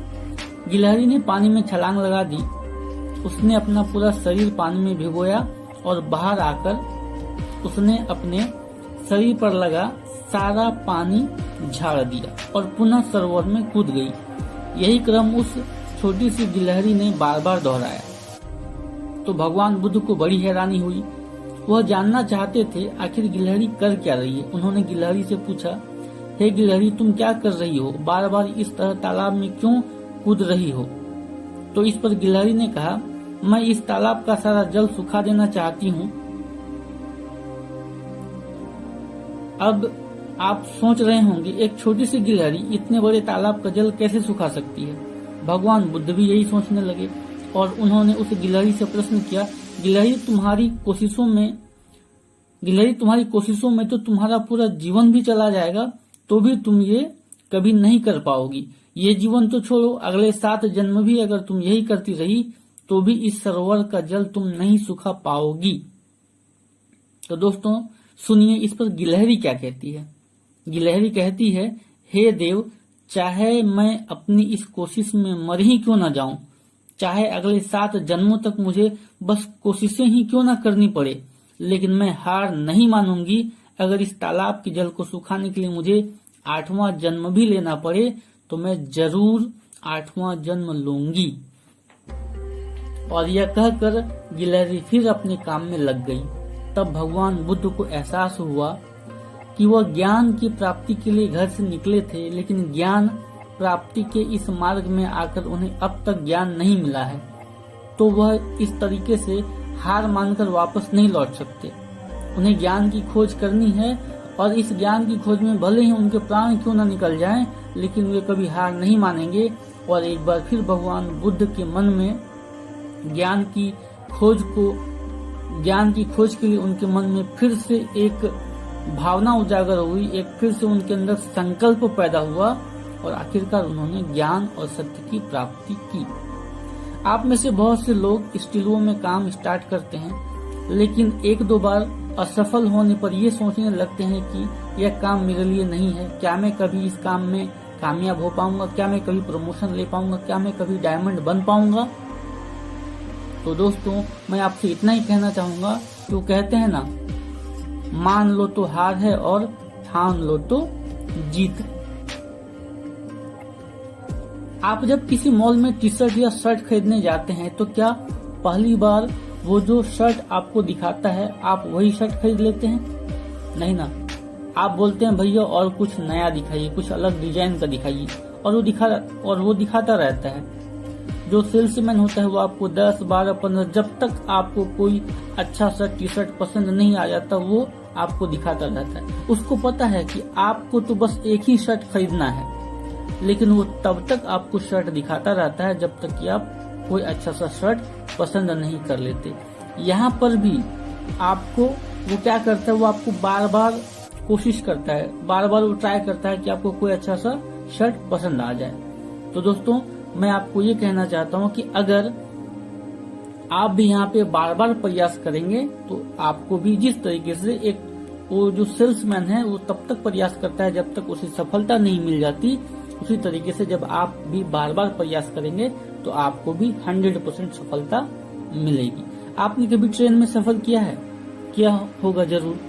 गिलहरी ने पानी में छलांग लगा दी। उसने अपना पूरा शरीर पानी में भिगोया और बाहर आकर उसने अपने शरीर पर लगा सारा पानी झाड़ दिया और पुनः सरोवर में कूद गई। यही क्रम उस छोटी सी गिलहरी ने बार बार दोहराया। तो भगवान बुद्ध को बड़ी हैरानी हुई। वह जानना चाहते थे आखिर गिलहरी कर क्या रही है। उन्होंने गिलहरी से पूछा, हे गिलहरी, तुम क्या कर रही हो? बार बार इस तरह तालाब में क्यों कूद रही हो? तो इस पर गिलहरी ने कहा, मैं इस तालाब का सारा जल सुखा देना चाहती हूँ। अब आप सोच रहे होंगे, एक छोटी सी गिलहरी इतने बड़े तालाब का जल कैसे सुखा सकती है? भगवान बुद्ध भी यही सोचने लगे और उन्होंने उस गिलहरी से प्रश्न किया, गिलहरी तुम्हारी कोशिशों में तो तुम्हारा पूरा जीवन भी चला जाएगा, तो भी तुम ये कभी नहीं कर पाओगी। ये जीवन तो छोड़ो, अगले 7 जन्म भी अगर तुम यही करती रही तो भी इस सरोवर का जल तुम नहीं सुखा पाओगी। तो दोस्तों सुनिए इस पर गिलहरी क्या कहती है। गिलहरी कहती है, हे देव, चाहे मैं अपनी इस कोशिश में मर ही क्यों न जाऊं, चाहे अगले 7 जन्मों तक मुझे बस कोशिशें ही क्यों न करनी पड़े, लेकिन मैं हार नहीं मानूंगी। अगर इस तालाब के जल को सुखाने के लिए मुझे 8वां जन्म भी लेना पड़े तो मैं जरूर 8वां जन्म लूंगी। और यह कहकर गिलहरी फिर अपने काम में लग गई। तब भगवान बुद्ध को एहसास हुआ कि वह ज्ञान की प्राप्ति के लिए घर से निकले थे, लेकिन ज्ञान प्राप्ति के इस मार्ग में आकर उन्हें अब तक ज्ञान नहीं मिला है, तो वह इस तरीके से हार मानकर वापस नहीं लौट सकते। उन्हें ज्ञान की खोज करनी है और इस ज्ञान की खोज में भले ही उनके प्राण क्यों न निकल जाएं, लेकिन वे कभी हार नहीं मानेंगे। और एक बार फिर भगवान बुद्ध के मन में ज्ञान की खोज के लिए उनके मन में फिर से एक भावना उजागर हुई, एक फिर से उनके अंदर संकल्प पैदा हुआ और आखिरकार उन्होंने ज्ञान और सत्य की प्राप्ति की। आप में से बहुत से लोग स्टीलों में काम स्टार्ट करते हैं, लेकिन 1-2 बार असफल होने पर ये सोचने लगते हैं कि यह काम मेरे लिए नहीं है। क्या मैं कभी इस काम में कामयाब हो पाऊंगा? क्या मैं कभी प्रमोशन ले पाऊंगा? क्या मैं कभी डायमंड बन पाऊंगा? तो दोस्तों मैं आपसे इतना ही कहना चाहूंगा कि वो कहते हैं ना, मान लो तो हार है और ठान लो तो जीत। आप जब किसी मॉल में टी शर्ट या शर्ट खरीदने जाते हैं तो क्या पहली बार वो जो शर्ट आपको दिखाता है आप वही शर्ट खरीद लेते हैं? नहीं ना, आप बोलते हैं भैया और कुछ नया दिखाइए, कुछ अलग डिजाइन का दिखाइए, और वो दिखाता रहता है। जो सेल्समैन होता है वो आपको 10, 12, 15, जब तक आपको कोई अच्छा सा टी शर्ट पसंद नहीं आ जाता वो आपको दिखाता रहता है। उसको पता है कि आपको तो बस एक ही शर्ट खरीदना है, लेकिन वो तब तक आपको शर्ट दिखाता रहता है जब तक कि आप कोई अच्छा सा शर्ट पसंद नहीं कर लेते। यहाँ पर भी आपको वो क्या करता है, वो आपको बार बार कोशिश करता है, बार बार वो ट्राई करता है कि आपको कोई अच्छा सा शर्ट पसंद आ जाए। तो दोस्तों मैं आपको ये कहना चाहता हूँ कि अगर आप भी यहाँ पे बार बार प्रयास करेंगे तो आपको भी जिस तरीके से एक वो जो सेल्समैन है वो तब तक प्रयास करता है जब तक उसे सफलता नहीं मिल जाती, उसी तरीके से जब आप भी बार बार प्रयास करेंगे तो आपको भी 100% सफलता मिलेगी। आपने कभी ट्रेन में सफर किया है? किया होगा जरूर।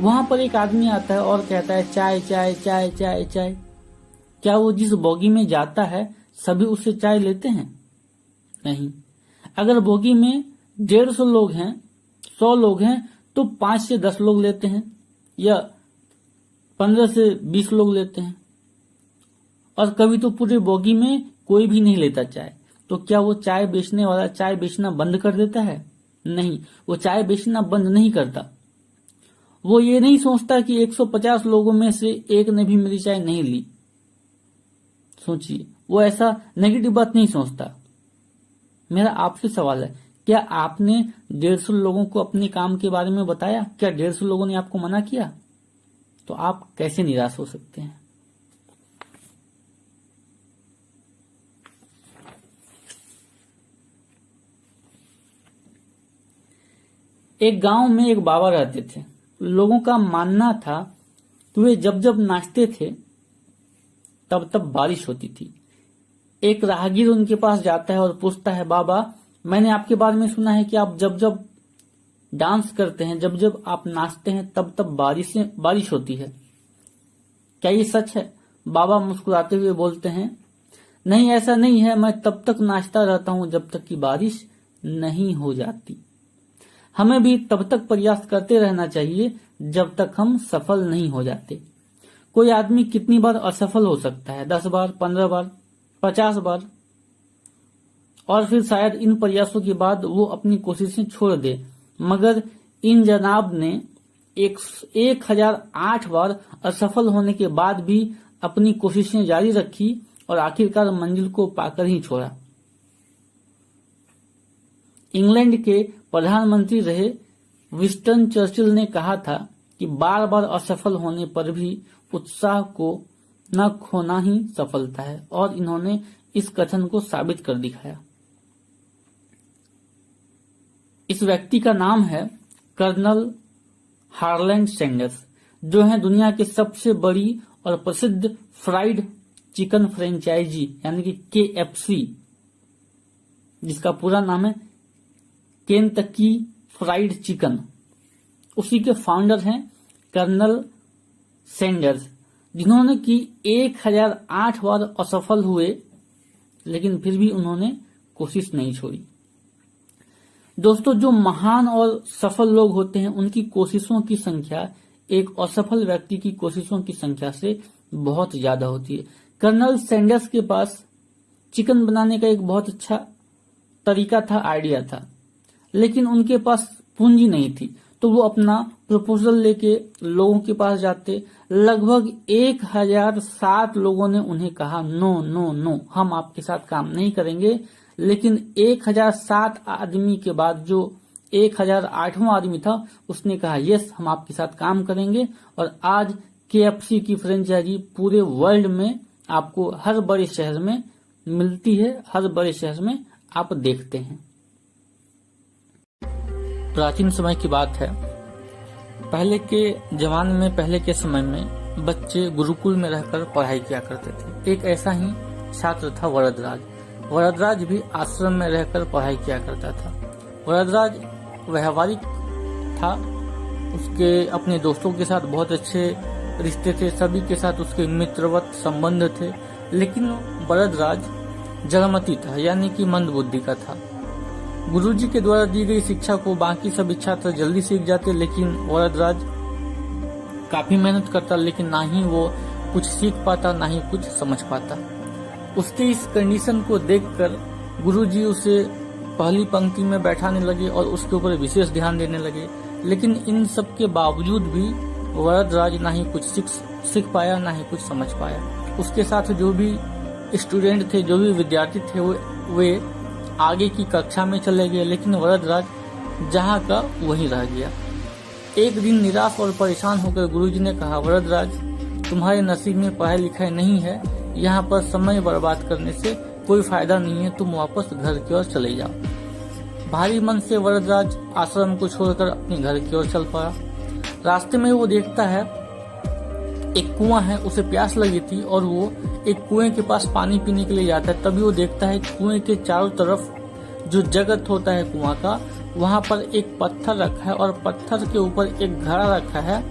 वहां पर एक आदमी आता है और कहता है चाय चाय चाय चाय चाय। क्या वो जिस बोगी में जाता है सभी उससे चाय लेते हैं? नहीं। अगर बोगी में 150 लोग हैं, 100 लोग हैं, तो 5 से 10 लोग लेते हैं या 15 से 20 लोग लेते हैं, और कभी तो पूरे बोगी में कोई भी नहीं लेता चाय। तो क्या वो चाय बेचने वाला चाय बेचना बंद कर देता है? नहीं, वो चाय बेचना बंद नहीं करता। वो ये नहीं सोचता कि 150 लोगों में से एक ने भी मेरी चाय नहीं ली। सोचिए, वो ऐसा नेगेटिव बात नहीं सोचता। मेरा आपसे सवाल है, क्या आपने 150 लोगों को अपने काम के बारे में बताया? क्या 150 लोगों ने आपको मना किया? तो आप कैसे निराश हो सकते हैं? एक गांव में एक बाबा रहते थे। लोगों का मानना था कि वे जब जब नाचते थे तब तब बारिश होती थी। एक राहगीर उनके पास जाता है और पूछता है, बाबा मैंने आपके बारे में सुना है कि आप जब जब डांस करते हैं, जब जब आप नाचते हैं तब तब बारिश होती है, क्या ये सच है? बाबा मुस्कुराते हुए बोलते हैं, नहीं ऐसा नहीं है, मैं तब तक नाचता रहता हूं जब तक कि बारिश नहीं हो जाती। हमें भी तब तक प्रयास करते रहना चाहिए जब तक हम सफल नहीं हो जाते। कोई आदमी कितनी बार असफल हो सकता है? 10 बार, 15 बार, 50 बार, और फिर शायद इन प्रयासों के बाद वो अपनी कोशिशें छोड़ दे। मगर इन जनाब ने 1008 बार असफल होने के बाद भी अपनी कोशिशें जारी रखी और आखिरकार मंजिल को पाकर ही छोड़ा। इंग्लैंड के प्रधानमंत्री रहे विंस्टन चर्चिल ने कहा था कि बार बार असफल होने पर भी उत्साह को न खोना ही सफलता है, और इन्होंने इस कथन को साबित कर दिखाया। इस व्यक्ति का नाम है कर्नल हार्लैंड सैंडर्स, जो है दुनिया की सबसे बड़ी और प्रसिद्ध फ्राइड चिकन फ्रेंचाइजी यानी कि KFC, जिसका पूरा नाम है केंटकी फ्राइड चिकन। उसी के फाउंडर हैं कर्नल सैंडर्स, जिन्होंने कि 1008 बार असफल हुए, लेकिन फिर भी उन्होंने कोशिश नहीं छोड़ी। दोस्तों, जो महान और सफल लोग होते हैं उनकी कोशिशों की संख्या एक असफल व्यक्ति की कोशिशों की संख्या से बहुत ज्यादा होती है। कर्नल सैंडर्स के पास चिकन बनाने का एक बहुत अच्छा तरीका था, आइडिया था, लेकिन उनके पास पूंजी नहीं थी। तो वो अपना प्रपोजल लेके लोगों के पास जाते। लगभग 1007 लोगों ने उन्हें कहा नो नो नो, हम आपके साथ काम नहीं करेंगे। लेकिन 1007 आदमी के बाद जो 1008वां आदमी था उसने कहा यस, हम आपके साथ काम करेंगे। और आज KFC की फ्रेंचाइजी पूरे वर्ल्ड में आपको हर बड़े शहर में मिलती है, हर बड़े शहर में आप देखते हैं। प्राचीन समय की बात है, पहले के जमाने में, पहले के समय में बच्चे गुरुकुल में रहकर पढ़ाई किया करते थे। एक ऐसा ही छात्र था वरदराज। वरदराज भी आश्रम में रहकर पढ़ाई किया करता था। वरदराज व्यवहारिक था, उसके अपने दोस्तों के साथ बहुत अच्छे रिश्ते थे, सभी के साथ उसके मित्रवत संबंध थे। लेकिन वरदराज जड़मती था, यानी कि मंदबुद्धि का था। गुरुजी के द्वारा दी गई शिक्षा को बाकी सभी छात्र जल्दी सीख जाते, लेकिन वरदराज काफी मेहनत करता, लेकिन ना ही वो कुछ सीख पाता, ना ही कुछ समझ पाता। उसके इस कंडीशन को देखकर गुरुजी उसे पहली पंक्ति में बैठाने लगे और उसके ऊपर विशेष ध्यान देने लगे। लेकिन इन सब के बावजूद भी वरदराज ना ही कुछ सीख पाया, ना ही कुछ समझ पाया। उसके साथ जो भी स्टूडेंट थे, जो भी विद्यार्थी थे, वे आगे की कक्षा में चले गए, लेकिन वरदराज जहाँ का वहीं रह गया। एक दिन निराश और परेशान होकर गुरुजी ने कहा, वरदराज तुम्हारे नसीब में पढ़ाई लिखाई नहीं है, यहाँ पर समय बर्बाद करने से कोई फायदा नहीं है, तुम वापस घर की ओर चले जाओ। भारी मन से वरदराज आश्रम को छोड़कर अपने घर की ओर चल पड़ा। रास्ते में वो देखता है एक कुआं है, उसे प्यास लगी थी और वो एक कुएं के पास पानी पीने के लिए जाता है। तभी वो देखता है कुएं के चारों तरफ जो जगत होता है कुआं का, वहां पर एक पत्थर रखा है और पत्थर के ऊपर एक घड़ा रखा है।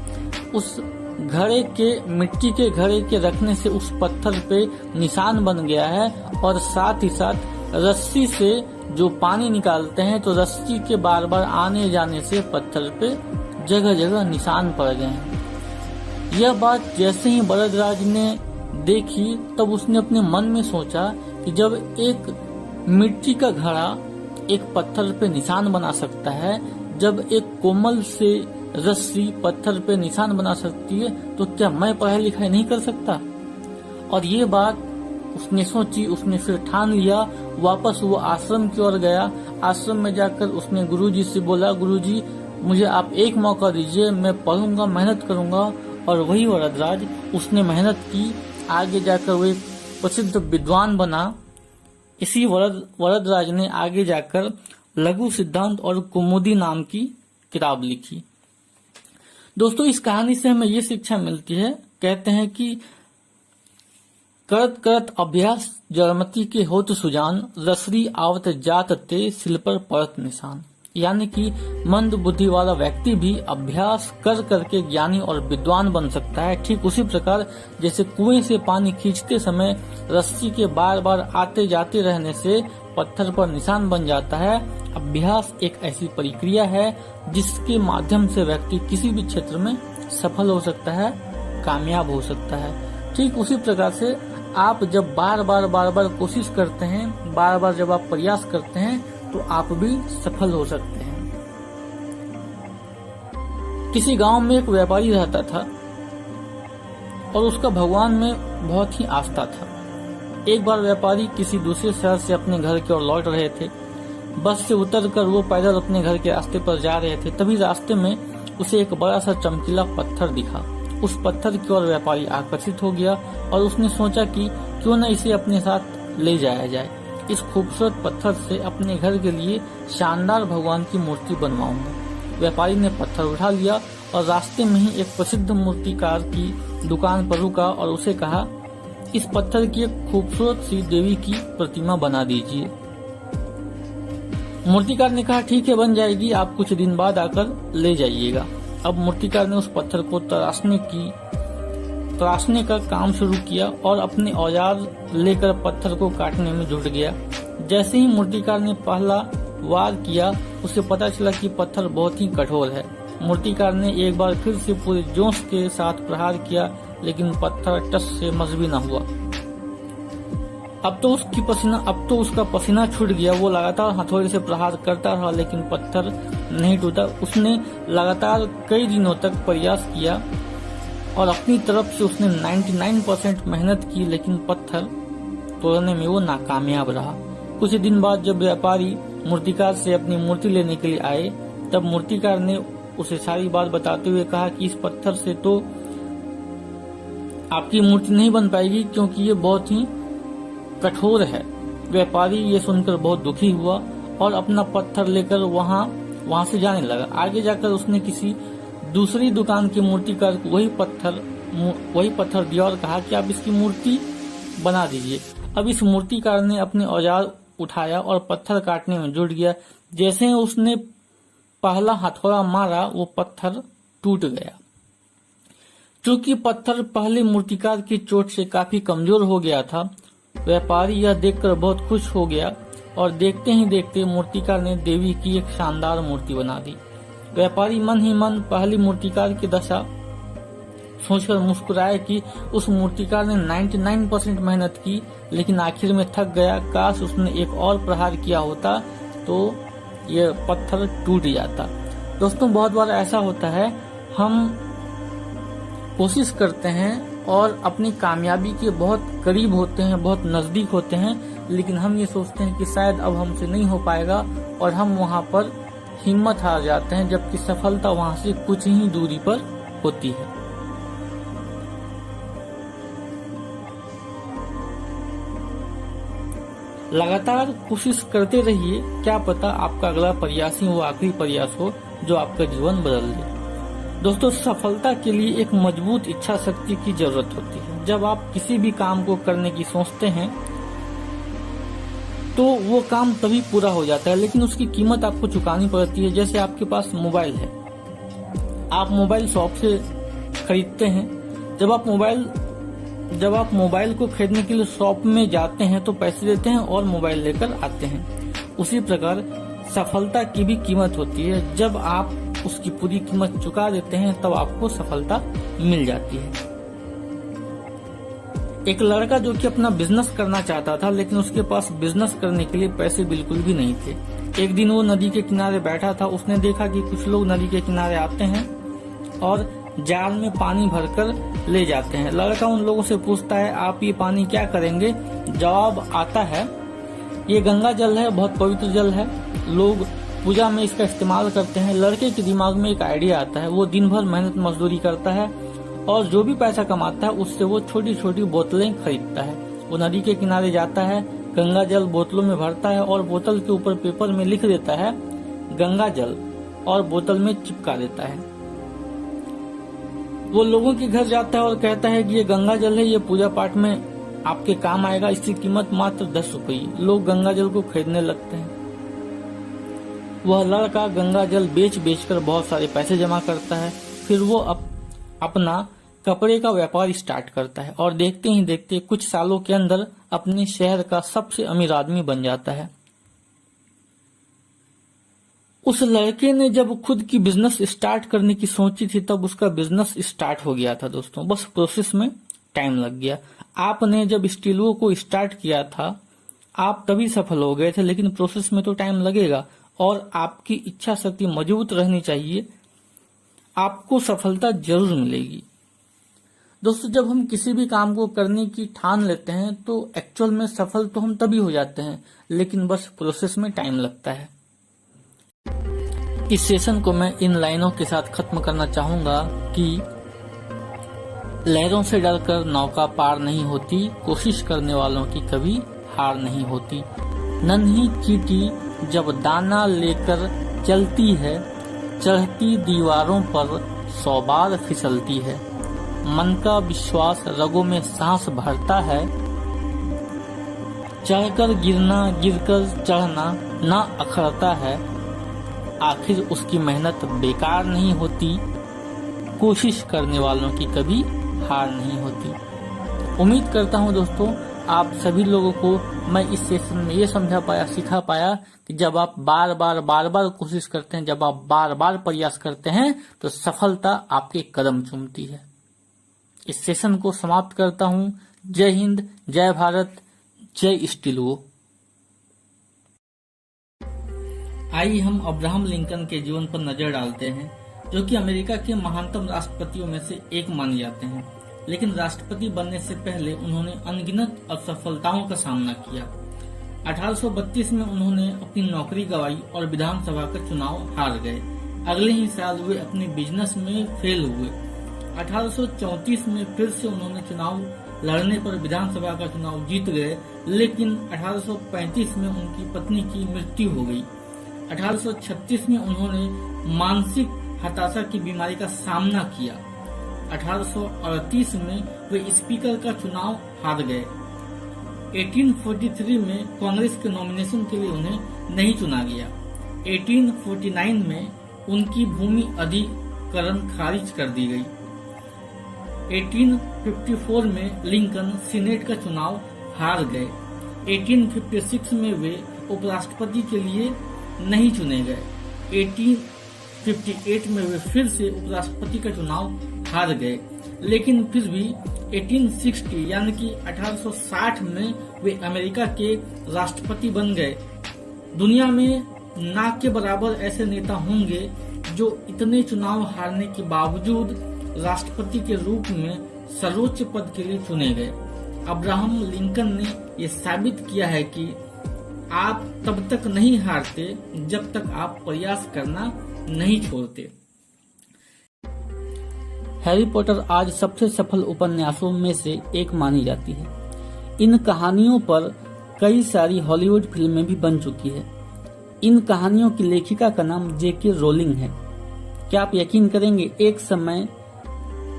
उस घड़े के मिट्टी के घड़े के रखने से उस पत्थर पे निशान बन गया है और साथ ही साथ रस्सी से जो पानी निकालते हैं तो रस्सी के बार बार आने जाने से पत्थर पे जगह जगह निशान पड़ गए हैं। यह बात जैसे ही वरदराज ने देखी तब उसने अपने मन में सोचा कि जब एक मिट्टी का घड़ा एक पत्थर पे निशान बना सकता है, जब एक कोमल से रस्सी पत्थर पे निशान बना सकती है, तो क्या मैं पढ़ाई लिखाई नहीं कर सकता। और ये बात उसने सोची, उसने फिर ठान लिया। वापस वो आश्रम की ओर गया। आश्रम में जाकर उसने गुरुजी से बोला, गुरुजी मुझे आप एक मौका दीजिए, मैं पढ़ूंगा, मेहनत करूंगा। और वही वरदराज, उसने मेहनत की, आगे जाकर वो एक प्रसिद्ध विद्वान बना। इसी वरदराज ने आगे जाकर लघु सिद्धांत और कुमुदी नाम की किताब लिखी। दोस्तों, इस कहानी से हमें ये शिक्षा मिलती है, कहते हैं कि करत करत अभ्यास जड़मती के होत सुजान, रसरी आवत जात ते सिल पर पड़त निशान। यानी कि मंद बुद्धि वाला व्यक्ति भी अभ्यास कर करके ज्ञानी और विद्वान बन सकता है। ठीक उसी प्रकार जैसे कुएं से पानी खींचते समय रस्सी के बार बार आते जाते रहने से पत्थर पर निशान बन जाता है, अभ्यास एक ऐसी प्रक्रिया है जिसके माध्यम से व्यक्ति किसी भी क्षेत्र में सफल हो सकता है, कामयाब हो सकता है। ठीक उसी प्रकार से आप जब बार बार कोशिश करते हैं, बार बार जब आप प्रयास करते हैं तो आप भी सफल हो सकते हैं। किसी गांव में एक व्यापारी रहता था और उसका भगवान में बहुत ही आस्था था। एक बार व्यापारी किसी दूसरे शहर से अपने घर की ओर लौट रहे थे। बस से उतरकर वो पैदल अपने घर के रास्ते पर जा रहे थे। तभी रास्ते में उसे एक बड़ा सा चमकीला पत्थर दिखा। उस पत्थर की ओर व्यापारी आकर्षित हो गया और उसने सोचा कि क्यों न इसे अपने साथ ले जाया जाए। इस खूबसूरत पत्थर से अपने घर के लिए शानदार भगवान की मूर्ति बनवाऊंगा। व्यापारी ने पत्थर उठा लिया और रास्ते में ही एक प्रसिद्ध मूर्तिकार की दुकान पर रुका और उसे कहा, इस पत्थर की एक खूबसूरत सी देवी की प्रतिमा बना दीजिए। मूर्तिकार ने कहा, ठीक है, बन जाएगी, आप कुछ दिन बाद आकर ले जाइएगा। अब मूर्तिकार ने उस पत्थर को तराशने का काम शुरू किया और अपने औजार लेकर पत्थर को काटने में जुट गया। जैसे ही मूर्तिकार ने पहला वार किया, उसे पता चला कि पत्थर बहुत ही कठोर है। मूर्तिकार ने एक बार फिर से पूरे जोश के साथ प्रहार किया, लेकिन पत्थर टस से मस भी न हुआ। अब तो उसका पसीना छूट गया। वो लगातार हथौड़े से प्रहार करता रहा, लेकिन पत्थर नहीं टूटा। उसने लगातार कई दिनों तक प्रयास किया और अपनी तरफ से उसने 99% मेहनत की, लेकिन पत्थर तोड़ने में वो नाकामयाब रहा। कुछ दिन बाद जब व्यापारी मूर्तिकार से अपनी मूर्ति लेने के लिए आए, तब मूर्तिकार ने उसे सारी बात बताते हुए कहा कि इस पत्थर से तो आपकी मूर्ति नहीं बन पाएगी, क्योंकि ये बहुत ही कठोर है। व्यापारी ये सुनकर बहुत दुखी हुआ और अपना पत्थर लेकर वहां से जाने लगा। आगे जाकर उसने किसी दूसरी दुकान के मूर्तिकार को वही पत्थर दिया और कहा कि आप इसकी मूर्ति बना दीजिए। अब इस मूर्तिकार ने अपने औजार उठाया और पत्थर काटने में जुट गया। जैसे ही उसने पहला हथौड़ा मारा, वो पत्थर टूट गया। क्योंकि पत्थर पहले मूर्तिकार की चोट से काफी कमजोर हो गया था, व्यापारी यह देखकर बहुत खुश हो गया और देखते ही देखते मूर्तिकार ने देवी की एक शानदार मूर्ति बना दी। व्यापारी मन ही मन पहली मूर्तिकार की दशा सोचकर मुस्कुराया कि उस मूर्तिकार ने 99% मेहनत की, लेकिन आखिर में थक गया। काश उसने एक और प्रहार किया होता तो यह पत्थर टूट जाता। दोस्तों, बहुत बार ऐसा होता है, हम कोशिश करते हैं और अपनी कामयाबी के बहुत करीब होते हैं, बहुत नजदीक होते हैं, लेकिन हम ये सोचते हैं कि शायद अब हमसे नहीं हो पाएगा और हम वहां पर हिम्मत हार जाते हैं, जबकि सफलता वहां से कुछ ही दूरी पर होती है। लगातार कोशिश करते रहिए, क्या पता आपका अगला प्रयास ही वो आखिरी प्रयास हो जो आपका जीवन बदल दे। दोस्तों, सफलता के लिए एक मजबूत इच्छा शक्ति की जरूरत होती है। जब आप किसी भी काम को करने की सोचते हैं तो वो काम तभी पूरा हो जाता है, लेकिन उसकी कीमत आपको चुकानी पड़ती है। जैसे आपके पास मोबाइल है, आप मोबाइल शॉप से खरीदते हैं। जब आप मोबाइल को खरीदने के लिए शॉप में जाते हैं तो पैसे देते हैं और मोबाइल लेकर आते हैं। उसी प्रकार सफलता की भी कीमत होती है। जब आप उसकी पूरी कीमत चुका देते हैं तब आपको सफलता मिल जाती है। एक लड़का जो कि अपना बिजनेस करना चाहता था, लेकिन उसके पास बिजनेस करने के लिए पैसे बिल्कुल भी नहीं थे। एक दिन वो नदी के किनारे बैठा था। उसने देखा कि कुछ लोग नदी के किनारे आते हैं और जार में पानी भरकर ले जाते हैं। लड़का उन लोगों से पूछता है, आप ये पानी क्या करेंगे? जवाब आता है, ये गंगा जल है, बहुत पवित्र जल है, लोग पूजा में इसका इस्तेमाल करते हैं। लड़के के दिमाग में एक आइडिया आता है। वो दिन भर मेहनत मजदूरी करता है और जो भी पैसा कमाता है उससे वो छोटी छोटी बोतलें खरीदता है। वो नदी के किनारे जाता है, गंगा जल बोतलों में भरता है और बोतल के ऊपर पेपर में लिख देता है गंगा जल और बोतल में चिपका देता है। वो लोगों के घर जाता है और कहता है कि ये गंगा जल है, ये पूजा पाठ में आपके काम आएगा, इसकी कीमत मात्र 10 रुपये। लोग गंगा जल को खरीदने लगते हैं। वह लड़का गंगा जल बेच कर बहुत सारे पैसे जमा करता है। फिर वो अपना कपड़े का व्यापार स्टार्ट करता है और देखते ही देखते कुछ सालों के अंदर अपने शहर का सबसे अमीर आदमी बन जाता है। उस लड़के ने जब खुद की बिजनेस स्टार्ट करने की सोची थी तब उसका बिजनेस स्टार्ट हो गया था। दोस्तों, बस प्रोसेस में टाइम लग गया। आपने जब स्टीलो को स्टार्ट किया था आप तभी सफल हो गए थे, लेकिन प्रोसेस में तो टाइम लगेगा और आपकी इच्छा शक्ति मजबूत रहनी चाहिए। आपको सफलता जरूर मिलेगी। दोस्तों, जब हम किसी भी काम को करने की ठान लेते हैं तो एक्चुअल में सफल तो हम तभी हो जाते हैं, लेकिन बस प्रोसेस में टाइम लगता है। इस सेशन को मैं इन लाइनों के साथ खत्म करना चाहूंगा कि लहरों से डरकर नौका पार नहीं होती, कोशिश करने वालों की कभी हार नहीं होती। नन्ही चींटी जब दाना लेकर चलती है, चढ़ती दीवारों पर 100 बार फिसलती है। मन का विश्वास रगों में सांस भरता है, चढ़कर गिरना गिरकर चढ़ना ना अखरता है। आखिर उसकी मेहनत बेकार नहीं होती, कोशिश करने वालों की कभी हार नहीं होती। उम्मीद करता हूं दोस्तों आप सभी लोगों को मैं इस सेशन में ये समझा पाया, सिखा पाया कि जब आप बार बार कोशिश करते हैं, जब आप बार बार प्रयास करते हैं तो सफलता आपके कदम चूमती है। इस सेशन को समाप्त करता हूं। जय हिंद, जय भारत, जय स्टीलो। आइए हम अब्राहम लिंकन के जीवन पर नजर डालते हैं, जो कि अमेरिका के महानतम राष्ट्रपतियों में से एक माने जाते हैं। लेकिन राष्ट्रपति बनने से पहले उन्होंने अनगिनत असफलताओं का सामना किया। 1832 में उन्होंने अपनी नौकरी गंवाई और विधानसभा का चुनाव हार गए। अगले ही साल वे अपने बिजनेस में फेल हुए। 1834 में फिर से उन्होंने चुनाव लड़ने पर विधानसभा का चुनाव जीत गए, लेकिन 1835 में उनकी पत्नी की मृत्यु हो गई। 1836 में उन्होंने मानसिक हताशा की बीमारी का सामना किया। 1838 में वे स्पीकर का चुनाव हार गए। 1843 में कांग्रेस के नॉमिनेशन के लिए उन्हें नहीं चुना गया। 1849 में उनकी भूमि अधिग्रहण खारिज कर दी गई। 1854 में लिंकन सीनेट का चुनाव हार गए। 1856 में वे उपराष्ट्रपति के लिए नहीं चुने गए। 1858 में वे फिर से उपराष्ट्रपति का चुनाव हार गए, लेकिन फिर भी 1860 यानी कि 1860 में वे अमेरिका के राष्ट्रपति बन गए। दुनिया में ना के बराबर ऐसे नेता होंगे जो इतने चुनाव हारने के बावजूद राष्ट्रपति के रूप में सर्वोच्च पद के लिए चुने गए। अब्राहम लिंकन ने यह साबित किया है कि आप तब तक नहीं हारते जब तक आप प्रयास करना नहीं छोड़ते। हैरी पॉटर आज सबसे सफल उपन्यासों में से एक मानी जाती है। इन कहानियों पर कई सारी हॉलीवुड फिल्में भी बन चुकी है। इन कहानियों की लेखिका का नाम जेके रोलिंग है। क्या आप यकीन करेंगे, एक समय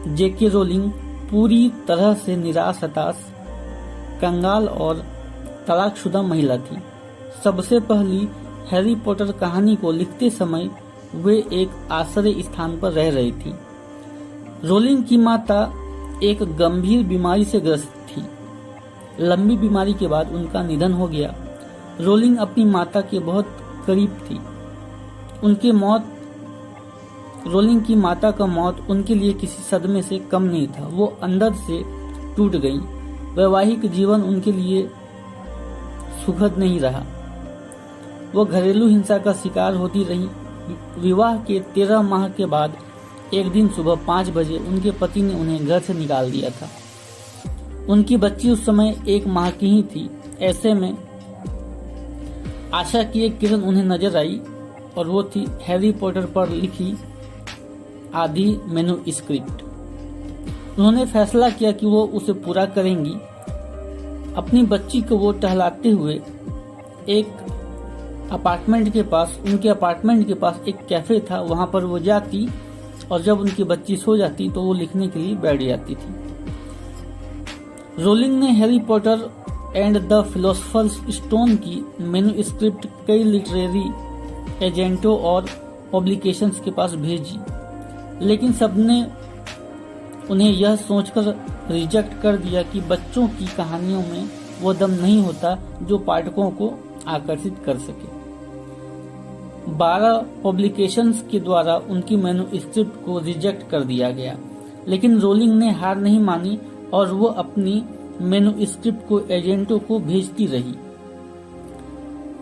जेके रोलिंग पूरी तरह से निराश, हताश, कंगाल और तलाकशुदा महिला थी। सबसे पहली हैरी पॉटर कहानी को लिखते समय वे एक आश्रय स्थान पर रह रही थी। रोलिंग की माता एक गंभीर बीमारी से ग्रस्त थी। लंबी बीमारी के बाद उनका निधन हो गया। रोलिंग अपनी माता के बहुत करीब थी। रोलिंग की माता का मौत उनके लिए किसी सदमे से कम नहीं था। वो अंदर से टूट गई। वैवाहिक जीवन उनके लिए सुखद नहीं रहा। वो घरेलू हिंसा का शिकार होती रही। विवाह के 13 माह के बाद एक दिन सुबह 5 बजे उनके पति ने उन्हें घर से निकाल दिया था। उनकी बच्ची उस समय 1 माह की ही थी। ऐसे में आशा की एक किरण उन्हें नजर आई और वो थी हैरी पॉटर पर लिखी आधी मैन्युस्क्रिप्ट। उन्होंने फैसला किया कि वो उसे पूरा करेंगी। अपनी बच्ची को वो टहलाते हुए उनके अपार्टमेंट के पास एक कैफे था, वहां पर वो जाती और जब उनकी बच्ची सो जाती तो वो लिखने के लिए बैठ जाती थी। रोलिंग ने Harry Potter and the philosopher's stone की मैन्युस्क्रिप्ट कई लिटरेरी एजेंटों और पब्लिकेशंस के पास भेजी, लेकिन सबने उन्हें यह सोचकर रिजेक्ट कर दिया कि बच्चों की कहानियों में वो दम नहीं होता जो पाठकों को आकर्षित कर सके। 12 पब्लिकेशंस के द्वारा उनकी मैन्युस्क्रिप्ट को रिजेक्ट कर दिया गया, लेकिन रोलिंग ने हार नहीं मानी और वो अपनी मैन्युस्क्रिप्ट को एजेंटों को भेजती रही।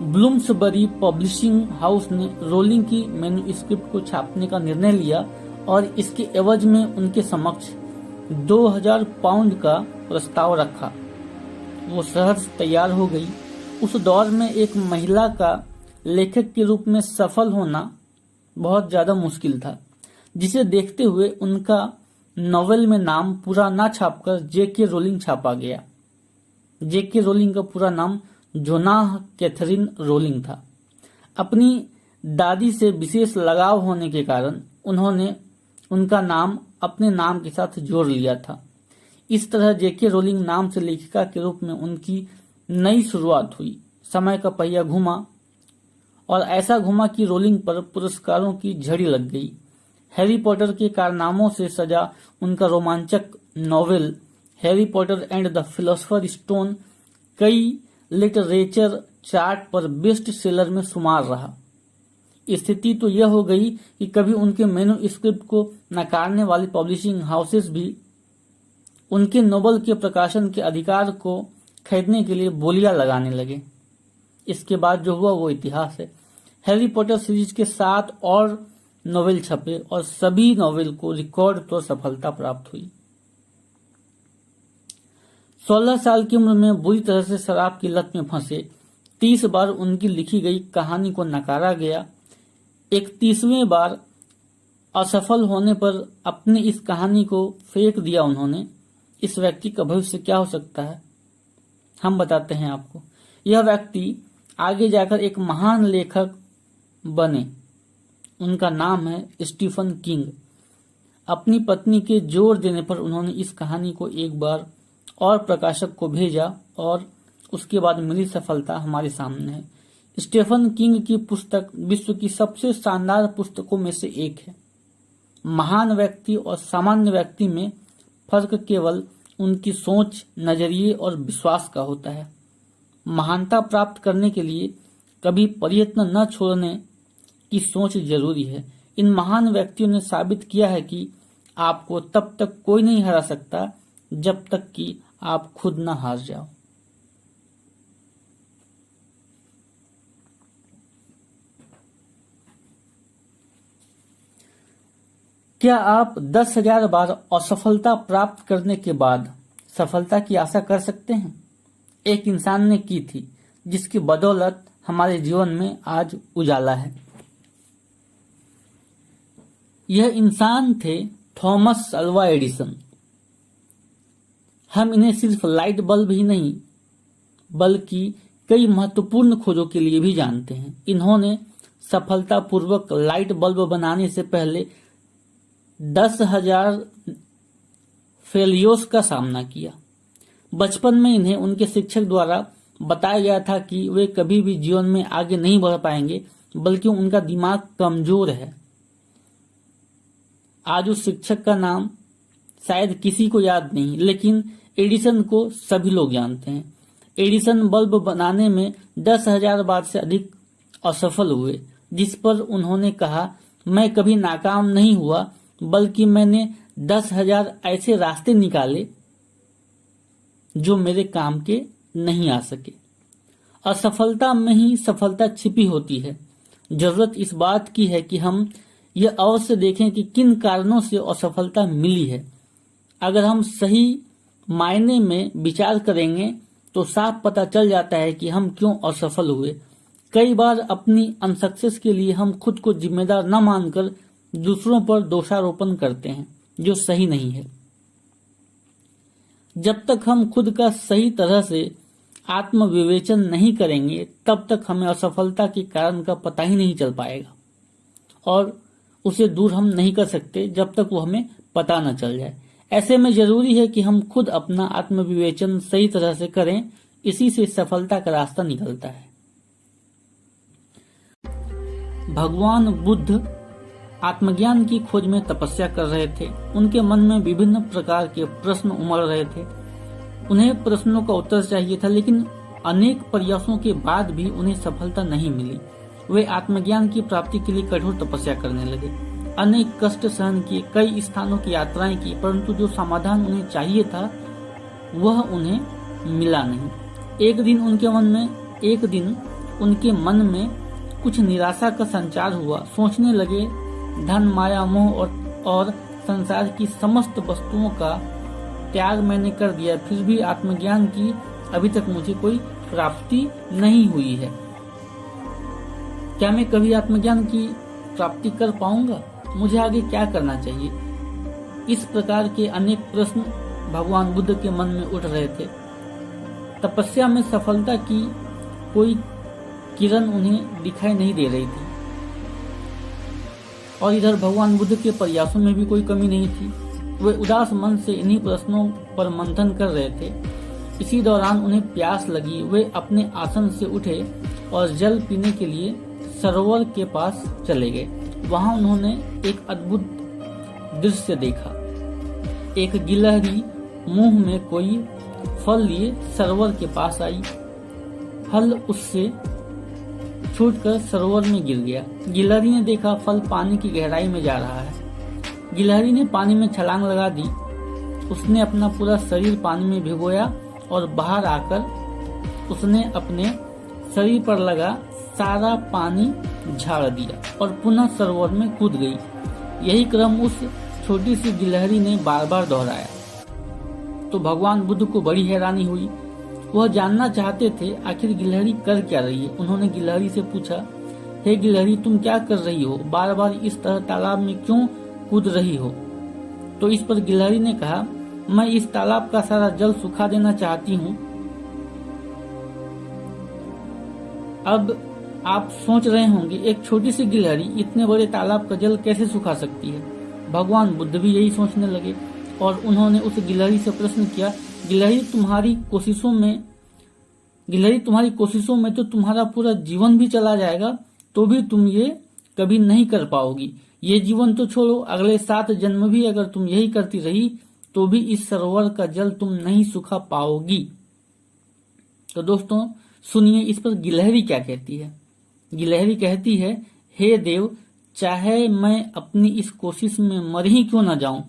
ब्लूम्सबरी पब्लिशिंग हाउस ने रोलिंग की मैन्युस्क्रिप्ट को छापने का निर्णय लिया और इसके एवज में उनके समक्ष 2000 पाउंड का प्रस्ताव रखा। वो सहर्ष तैयार हो गई। उस दौर में एक महिला का लेखक के रूप में सफल होना बहुत ज्यादा मुश्किल था, जिसे देखते हुए उनका नॉवेल में नाम पूरा ना छापकर जेके रोलिंग छापा गया। जेके रोलिंग का पूरा नाम जोनाह कैथरीन रोलिंग था। अपनी दादी से विशेष लगाव होने के कारण उन्होंने उनका नाम अपने नाम के साथ जोड़ लिया था। इस तरह जेके रोलिंग नाम से लेखिका के रूप में उनकी नई शुरुआत हुई। समय का पहिया घूमा और ऐसा घुमा कि रोलिंग पर पुरस्कारों की झड़ी लग गई। हैरी पॉटर के कारनामों से सजा उनका रोमांचक novel Harry Potter and the philosopher stone कई लिटरेचर चार्ट पर बेस्ट सेलर में शुमार रहा। स्थिति तो यह हो गई कि कभी उनके मैन्युस्क्रिप्ट को नकारने वाली पब्लिशिंग हाउसेस भी उनके नोवेल के प्रकाशन के अधिकार को खरीदने के लिए बोलियां लगाने लगे। इसके बाद जो हुआ वो इतिहास है। हैरी पॉटर सीरीज के 7 और नोवेल छपे और सभी नोवेल को रिकॉर्ड तौर सफलता प्राप्त हुई। 16 साल की उम्र में बुरी तरह से शराब की लत में फंसे 30 बार उनकी लिखी गई कहानी को नकारा गया। 31वें बार असफल होने पर अपनी इस कहानी को फेंक दिया उन्होंने। इस व्यक्ति का भविष्य क्या हो सकता है, हम बताते हैं आपको। यह व्यक्ति आगे जाकर एक महान लेखक बने। उनका नाम है स्टीफन किंग। अपनी पत्नी के जोर देने पर उन्होंने इस कहानी को एक बार और प्रकाशक को भेजा और उसके बाद मिली सफलता हमारे सामने है। स्टीफन किंग की पुस्तक विश्व की सबसे शानदार पुस्तकों में से एक है। महान व्यक्ति और सामान्य व्यक्ति में फर्क केवल उनकी सोच, नजरिए और विश्वास का होता है। महानता प्राप्त करने के लिए कभी प्रयत्न न छोड़ने की सोच जरूरी है। इन महान व्यक्तियों ने साबित किया है कि आपको तब तक कोई नहीं हरा सकता जब तक कि आप खुद न हार जाओ। क्या आप 10,000 बार असफलता प्राप्त करने के बाद सफलता की आशा कर सकते हैं? एक इंसान ने की थी, जिसकी बदौलत हमारे जीवन में आज उजाला है। यह इंसान थे थॉमस अल्वा एडिसन। हम इन्हें सिर्फ लाइट बल्ब ही नहीं बल्कि कई महत्वपूर्ण खोजों के लिए भी जानते हैं। इन्होंने सफलतापूर्वक लाइट बल्ब बनाने से पहले 10,000 फेलियर्स का सामना किया। बचपन में इन्हें उनके शिक्षक द्वारा बताया गया था कि वे कभी भी जीवन में आगे नहीं बढ़ पाएंगे, बल्कि उनका दिमाग कमजोर है। आज उस शिक्षक का नाम शायद किसी को याद नहीं, लेकिन एडिसन को सभी लोग जानते हैं। एडिसन बल्ब बनाने में 10,000 बार से अधिक असफल हुए, जिस पर उन्होंने कहा, मैं कभी नाकाम नहीं हुआ, बल्कि मैंने 10,000 ऐसे रास्ते निकाले जो मेरे काम के नहीं आ सके। असफलता में ही सफलता छिपी होती है। जरूरत इस बात की है कि हम यह अवश्य देखें कि किन कारणों से असफलता मिली है। अगर हम सही मायने में विचार करेंगे तो साफ पता चल जाता है कि हम क्यों असफल हुए। कई बार अपनी अनसक्सेस के लिए हम खुद को जिम्मेदार न मानकर दूसरों पर दोषारोपण करते हैं, जो सही नहीं है। जब तक हम खुद का सही तरह से आत्मविवेचन नहीं करेंगे, तब तक हमें असफलता के कारण का पता ही नहीं चल पाएगा और उसे दूर हम नहीं कर सकते जब तक वो हमें पता न चल जाए। ऐसे में जरूरी है कि हम खुद अपना आत्मविवेचन सही तरह से करें। इसी से सफलता का रास्ता निकलता है। भगवान बुद्ध आत्मज्ञान की खोज में तपस्या कर रहे थे। उनके मन में विभिन्न प्रकार के प्रश्न उमड़ रहे थे। उन्हें प्रश्नों का उत्तर चाहिए था, लेकिन अनेक प्रयासों के बाद भी उन्हें सफलता नहीं मिली। वे आत्मज्ञान की प्राप्ति के लिए कठोर तपस्या करने लगे। अनेक कष्ट सहन किए, कई स्थानों की यात्राएं की, परंतु जो समाधान उन्हें चाहिए था वह उन्हें मिला नहीं। एक दिन उनके मन में कुछ निराशा का संचार हुआ। सोचने लगे, धन, माया, मोह और संसार की समस्त वस्तुओं का त्याग मैंने कर दिया, फिर भी आत्मज्ञान की अभी तक मुझे कोई प्राप्ति नहीं हुई है। क्या मैं कभी आत्मज्ञान की प्राप्ति कर पाऊंगा? मुझे आगे क्या करना चाहिए? इस प्रकार के अनेक प्रश्न भगवान बुद्ध के मन में उठ रहे थे। तपस्या में सफलता की कोई किरण उन्हें दिखाई नहीं दे रही थी और इधर भगवान बुद्ध के प्रयासों में भी कोई कमी नहीं थी। वे उदास मन से इन्हीं प्रश्नों पर मंथन कर रहे थे। इसी दौरान उन्हें प्यास लगी। वे अपने आसन से उठे और जल पीने के लिए सरोवर के पास चले गए। वहां उन्होंने एक अद्भुत दृश्य देखा। एक गिलहरी मुंह में कोई फल लिए सरोवर के पास आई। फल उससे छूटकर सरोवर में गिर गया। गिलहरी ने देखा फल पानी की गहराई में जा रहा है। गिलहरी ने पानी में छलांग लगा दी। उसने अपना पूरा शरीर पानी में भिगोया और बाहर आकर उसने अपने शरीर पर लगा सारा पानी झाड़ दिया और पुनः सरोवर में कूद गई। यही क्रम उस छोटी सी गिलहरी ने बार बार दोहराया। तो भगवान बुद्ध को बड़ी हैरानी हुई। वह जानना चाहते थे आखिर गिलहरी कर क्या रही है। उन्होंने गिलहरी से पूछा, हे गिलहरी, तुम क्या कर रही हो? बार बार इस तरह तालाब में क्यों कूद रही हो? तो इस पर गिलहरी ने कहा, मैं इस तालाब का सारा जल सुखा देना चाहती हूँ। अब आप सोच रहे होंगे, एक छोटी सी गिलहरी इतने बड़े तालाब का जल कैसे सुखा सकती है? भगवान बुद्ध भी यही सोचने लगे और उन्होंने उस गिलहरी से प्रश्न किया, गिलहरी तुम्हारी कोशिशों में तो तुम्हारा पूरा जीवन भी चला जाएगा, तो भी तुम ये कभी नहीं कर पाओगी। ये जीवन तो छोड़ो, अगले 7 जन्म भी अगर तुम यही करती रही तो भी इस सरोवर का जल तुम नहीं सुखा पाओगी। तो दोस्तों सुनिए इस पर गिलहरी क्या कहती है। गिलहरी कहती है, हे देव, चाहे मैं अपनी इस कोशिश में मर ही क्यों न जाऊं,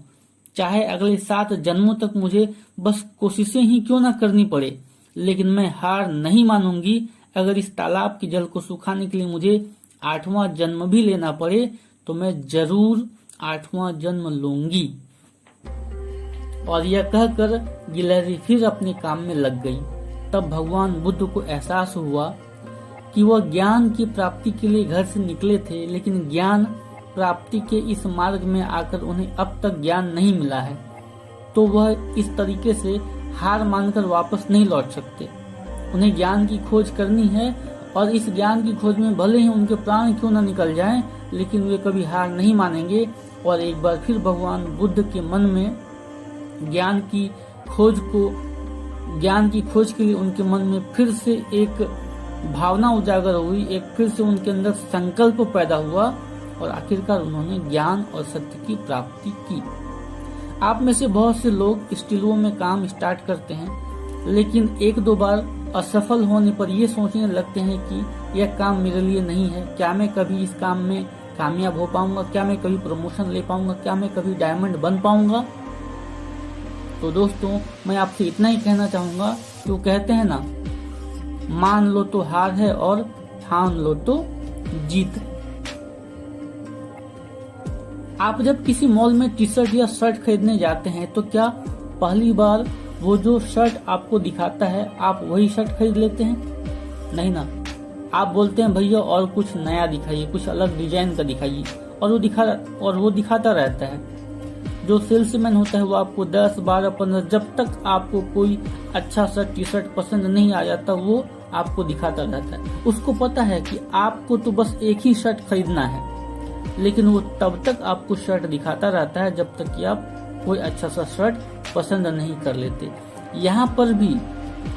चाहे अगले 7 जन्मों तक मुझे बस कोशिशें ही क्यों न करनी पड़े, लेकिन मैं हार नहीं मानूंगी। अगर इस तालाब के जल को सुखाने के लिए मुझे 8वां जन्म भी लेना पड़े तो मैं जरूर 8वां जन्म लूंगी। और यह कहकर गिलहरी फिर अपने काम में लग गई। तब भगवान बुद्ध को एहसास हुआ कि वह ज्ञान की प्राप्ति के लिए घर से निकले थे, लेकिन ज्ञान प्राप्ति के इस मार्ग में आकर उन्हें अब तक ज्ञान नहीं मिला है, तो वह इस तरीके से हार मानकर वापस नहीं लौट सकते। उन्हें ज्ञान की खोज करनी है और इस ज्ञान की खोज में भले ही उनके प्राण क्यों न निकल जाएं, लेकिन वे कभी हार नहीं मानेंगे और एक बार फिर भगवान बुद्ध के मन में ज्ञान की खोज के लिए उनके मन में फिर से एक भावना उजागर हुई, एक फिर से उनके अंदर संकल्प पैदा हुआ और आखिरकार उन्होंने ज्ञान और सत्य की प्राप्ति की। आप में से बहुत से लोग स्टीलों में काम स्टार्ट करते हैं, लेकिन एक दो बार असफल होने पर ये सोचने लगते हैं कि यह काम मेरे लिए नहीं है, क्या मैं कभी इस काम में कामयाब हो पाऊंगा, क्या मैं कभी प्रमोशन ले पाऊंगा, क्या मैं कभी डायमंड बन पाऊंगा। तो दोस्तों, मैं आपसे इतना ही कहना चाहूंगा कि वो कहते हैं ना, मान लो तो हार है और ठान लो तो जीत। आप जब किसी मॉल में टी शर्ट या शर्ट खरीदने जाते हैं तो क्या पहली बार वो जो शर्ट आपको दिखाता है आप वही शर्ट खरीद लेते हैं? नहीं ना, आप बोलते हैं भैया और कुछ नया दिखाइए, कुछ अलग डिजाइन का दिखाइए, और वो दिखाता रहता है। जो सेल्समैन होता है वो आपको 10, 12, 15, जब तक आपको कोई अच्छा सा टी शर्ट पसंद नहीं आ जाता वो आपको दिखाता रहता है। उसको पता है कि आपको तो बस एक ही शर्ट खरीदना है, लेकिन वो तब तक आपको शर्ट दिखाता रहता है जब तक कि आप कोई अच्छा सा शर्ट पसंद नहीं कर लेते। यहाँ पर भी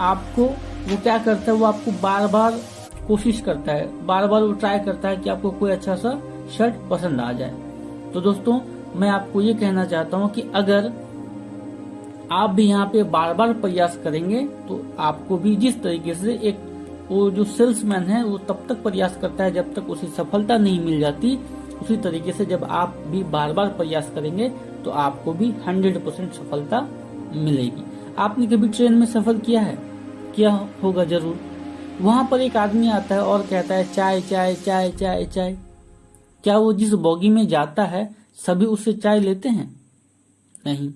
आपको वो क्या करता है, वो आपको बार बार कोशिश करता है, बार बार वो ट्राई करता है कि आपको कोई अच्छा सा शर्ट पसंद आ जाए। तो दोस्तों, मैं आपको ये कहना चाहता हूँ कि अगर आप भी यहाँ पे बार बार प्रयास करेंगे तो आपको भी जिस तरीके से वो जो सेल्समैन है वो तब तक प्रयास करता है जब तक उसे सफलता नहीं मिल जाती, उसी तरीके से जब आप भी बार बार प्रयास करेंगे तो आपको भी 100% सफलता मिलेगी। आपने कभी ट्रेन में सफर किया है? किया होगा जरूर। वहां पर एक आदमी आता है और कहता है चाय चाय चाय चाय चाय। क्या वो जिस बोगी में जाता है सभी उससे चाय लेते हैं? नहीं।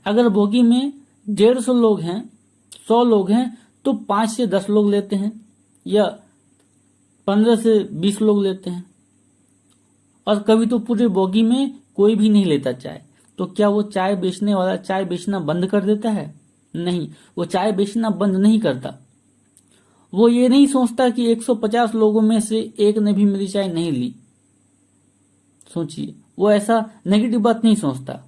अगर बोगी में 150 लोग हैं, 100 लोग हैं, तो 5 से 10 लोग लेते हैं या 15 से 20 लोग लेते हैं, और कभी तो पूरे बोगी में कोई भी नहीं लेता चाय। तो क्या वो चाय बेचने वाला चाय बेचना बंद कर देता है? नहीं, वो चाय बेचना बंद नहीं करता। वो ये नहीं सोचता कि 150 लोगों में से एक ने भी मेरी चाय नहीं ली। सोचिए, वो ऐसा नेगेटिव बात नहीं सोचता।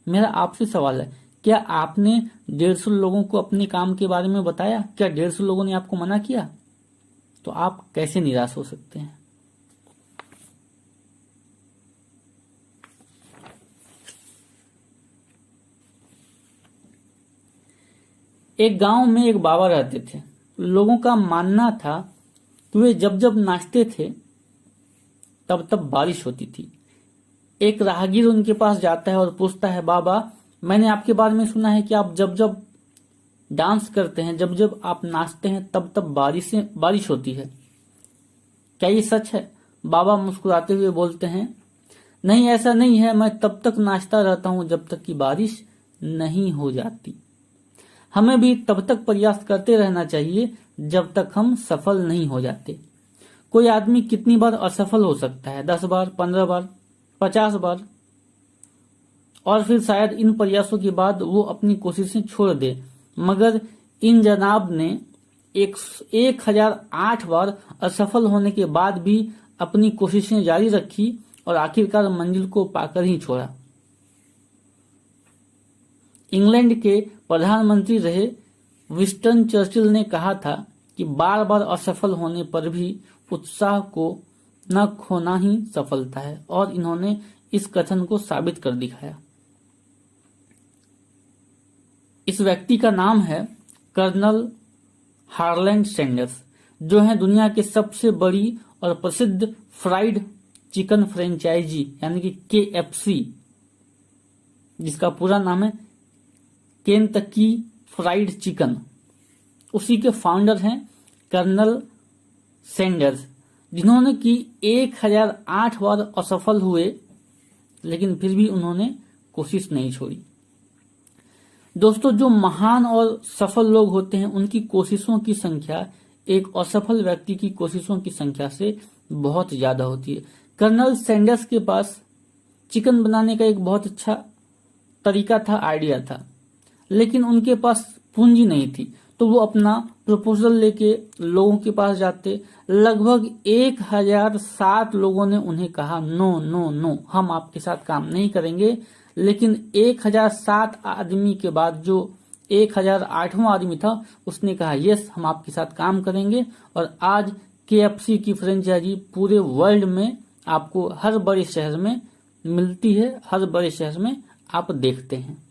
मेरा आपसे सवाल है, क्या आपने 150 लोगों को अपने काम के बारे में बताया? क्या 150 लोगों ने आपको मना किया? तो आप कैसे निराश हो सकते हैं? एक गांव में एक बाबा रहते थे। लोगों का मानना था कि वे जब जब नाचते थे तब तब बारिश होती थी। एक राहगीर उनके पास जाता है और पूछता है, बाबा, मैंने आपके बारे में सुना है कि आप जब जब डांस करते हैं, जब जब आप नाचते हैं तब तब बारिश होती है, क्या ये सच है? बाबा मुस्कुराते हुए बोलते हैं, नहीं, ऐसा नहीं है, मैं तब तक नाचता रहता हूं जब तक कि बारिश नहीं हो जाती। हमें भी तब तक प्रयास करते रहना चाहिए जब तक हम सफल नहीं हो जाते। कोई आदमी कितनी बार असफल हो सकता है? 10 बार, 15 बार, 50 बार, और फिर शायद इन प्रयासों के बाद वो अपनी कोशिशें छोड़ दे। मगर इन जनाब ने 1008 बार असफल होने के बाद भी अपनी कोशिशें जारी रखी और आखिरकार मंजिल को पाकर ही छोड़ा। इंग्लैंड के प्रधानमंत्री रहे विंस्टन चर्चिल ने कहा था कि बार बार असफल होने पर भी उत्साह को न खोना ही सफलता है, और इन्होंने इस कथन को साबित कर दिखाया। इस व्यक्ति का नाम है कर्नल हार्लैंड सैंडर्स, जो है दुनिया के सबसे बड़ी और प्रसिद्ध फ्राइड चिकन फ्रेंचाइजी यानी कि KFC, जिसका पूरा नाम है केंटकी फ्राइड चिकन, उसी के फाउंडर हैं कर्नल सैंडर्स, जिन्होंने कि 1008 बार असफल हुए लेकिन फिर भी उन्होंने कोशिश नहीं छोड़ी। दोस्तों, जो महान और सफल लोग होते हैं उनकी कोशिशों की संख्या एक असफल व्यक्ति की कोशिशों की संख्या से बहुत ज्यादा होती है। कर्नल सैंडर्स के पास चिकन बनाने का एक बहुत अच्छा तरीका था, आइडिया था, लेकिन उनके पास पूंजी नहीं थी। तो वो अपना प्रपोजल लेके लोगों के पास जाते। लगभग 1007 लोगों ने उन्हें कहा नो नो नो, हम आपके साथ काम नहीं करेंगे। लेकिन 1007 आदमी के बाद जो 1008वां आदमी था उसने कहा यस, हम आपके साथ काम करेंगे। और आज KFC की फ्रेंचाइजी पूरे वर्ल्ड में आपको हर बड़े शहर में मिलती है, हर बड़े शहर में आप देखते हैं।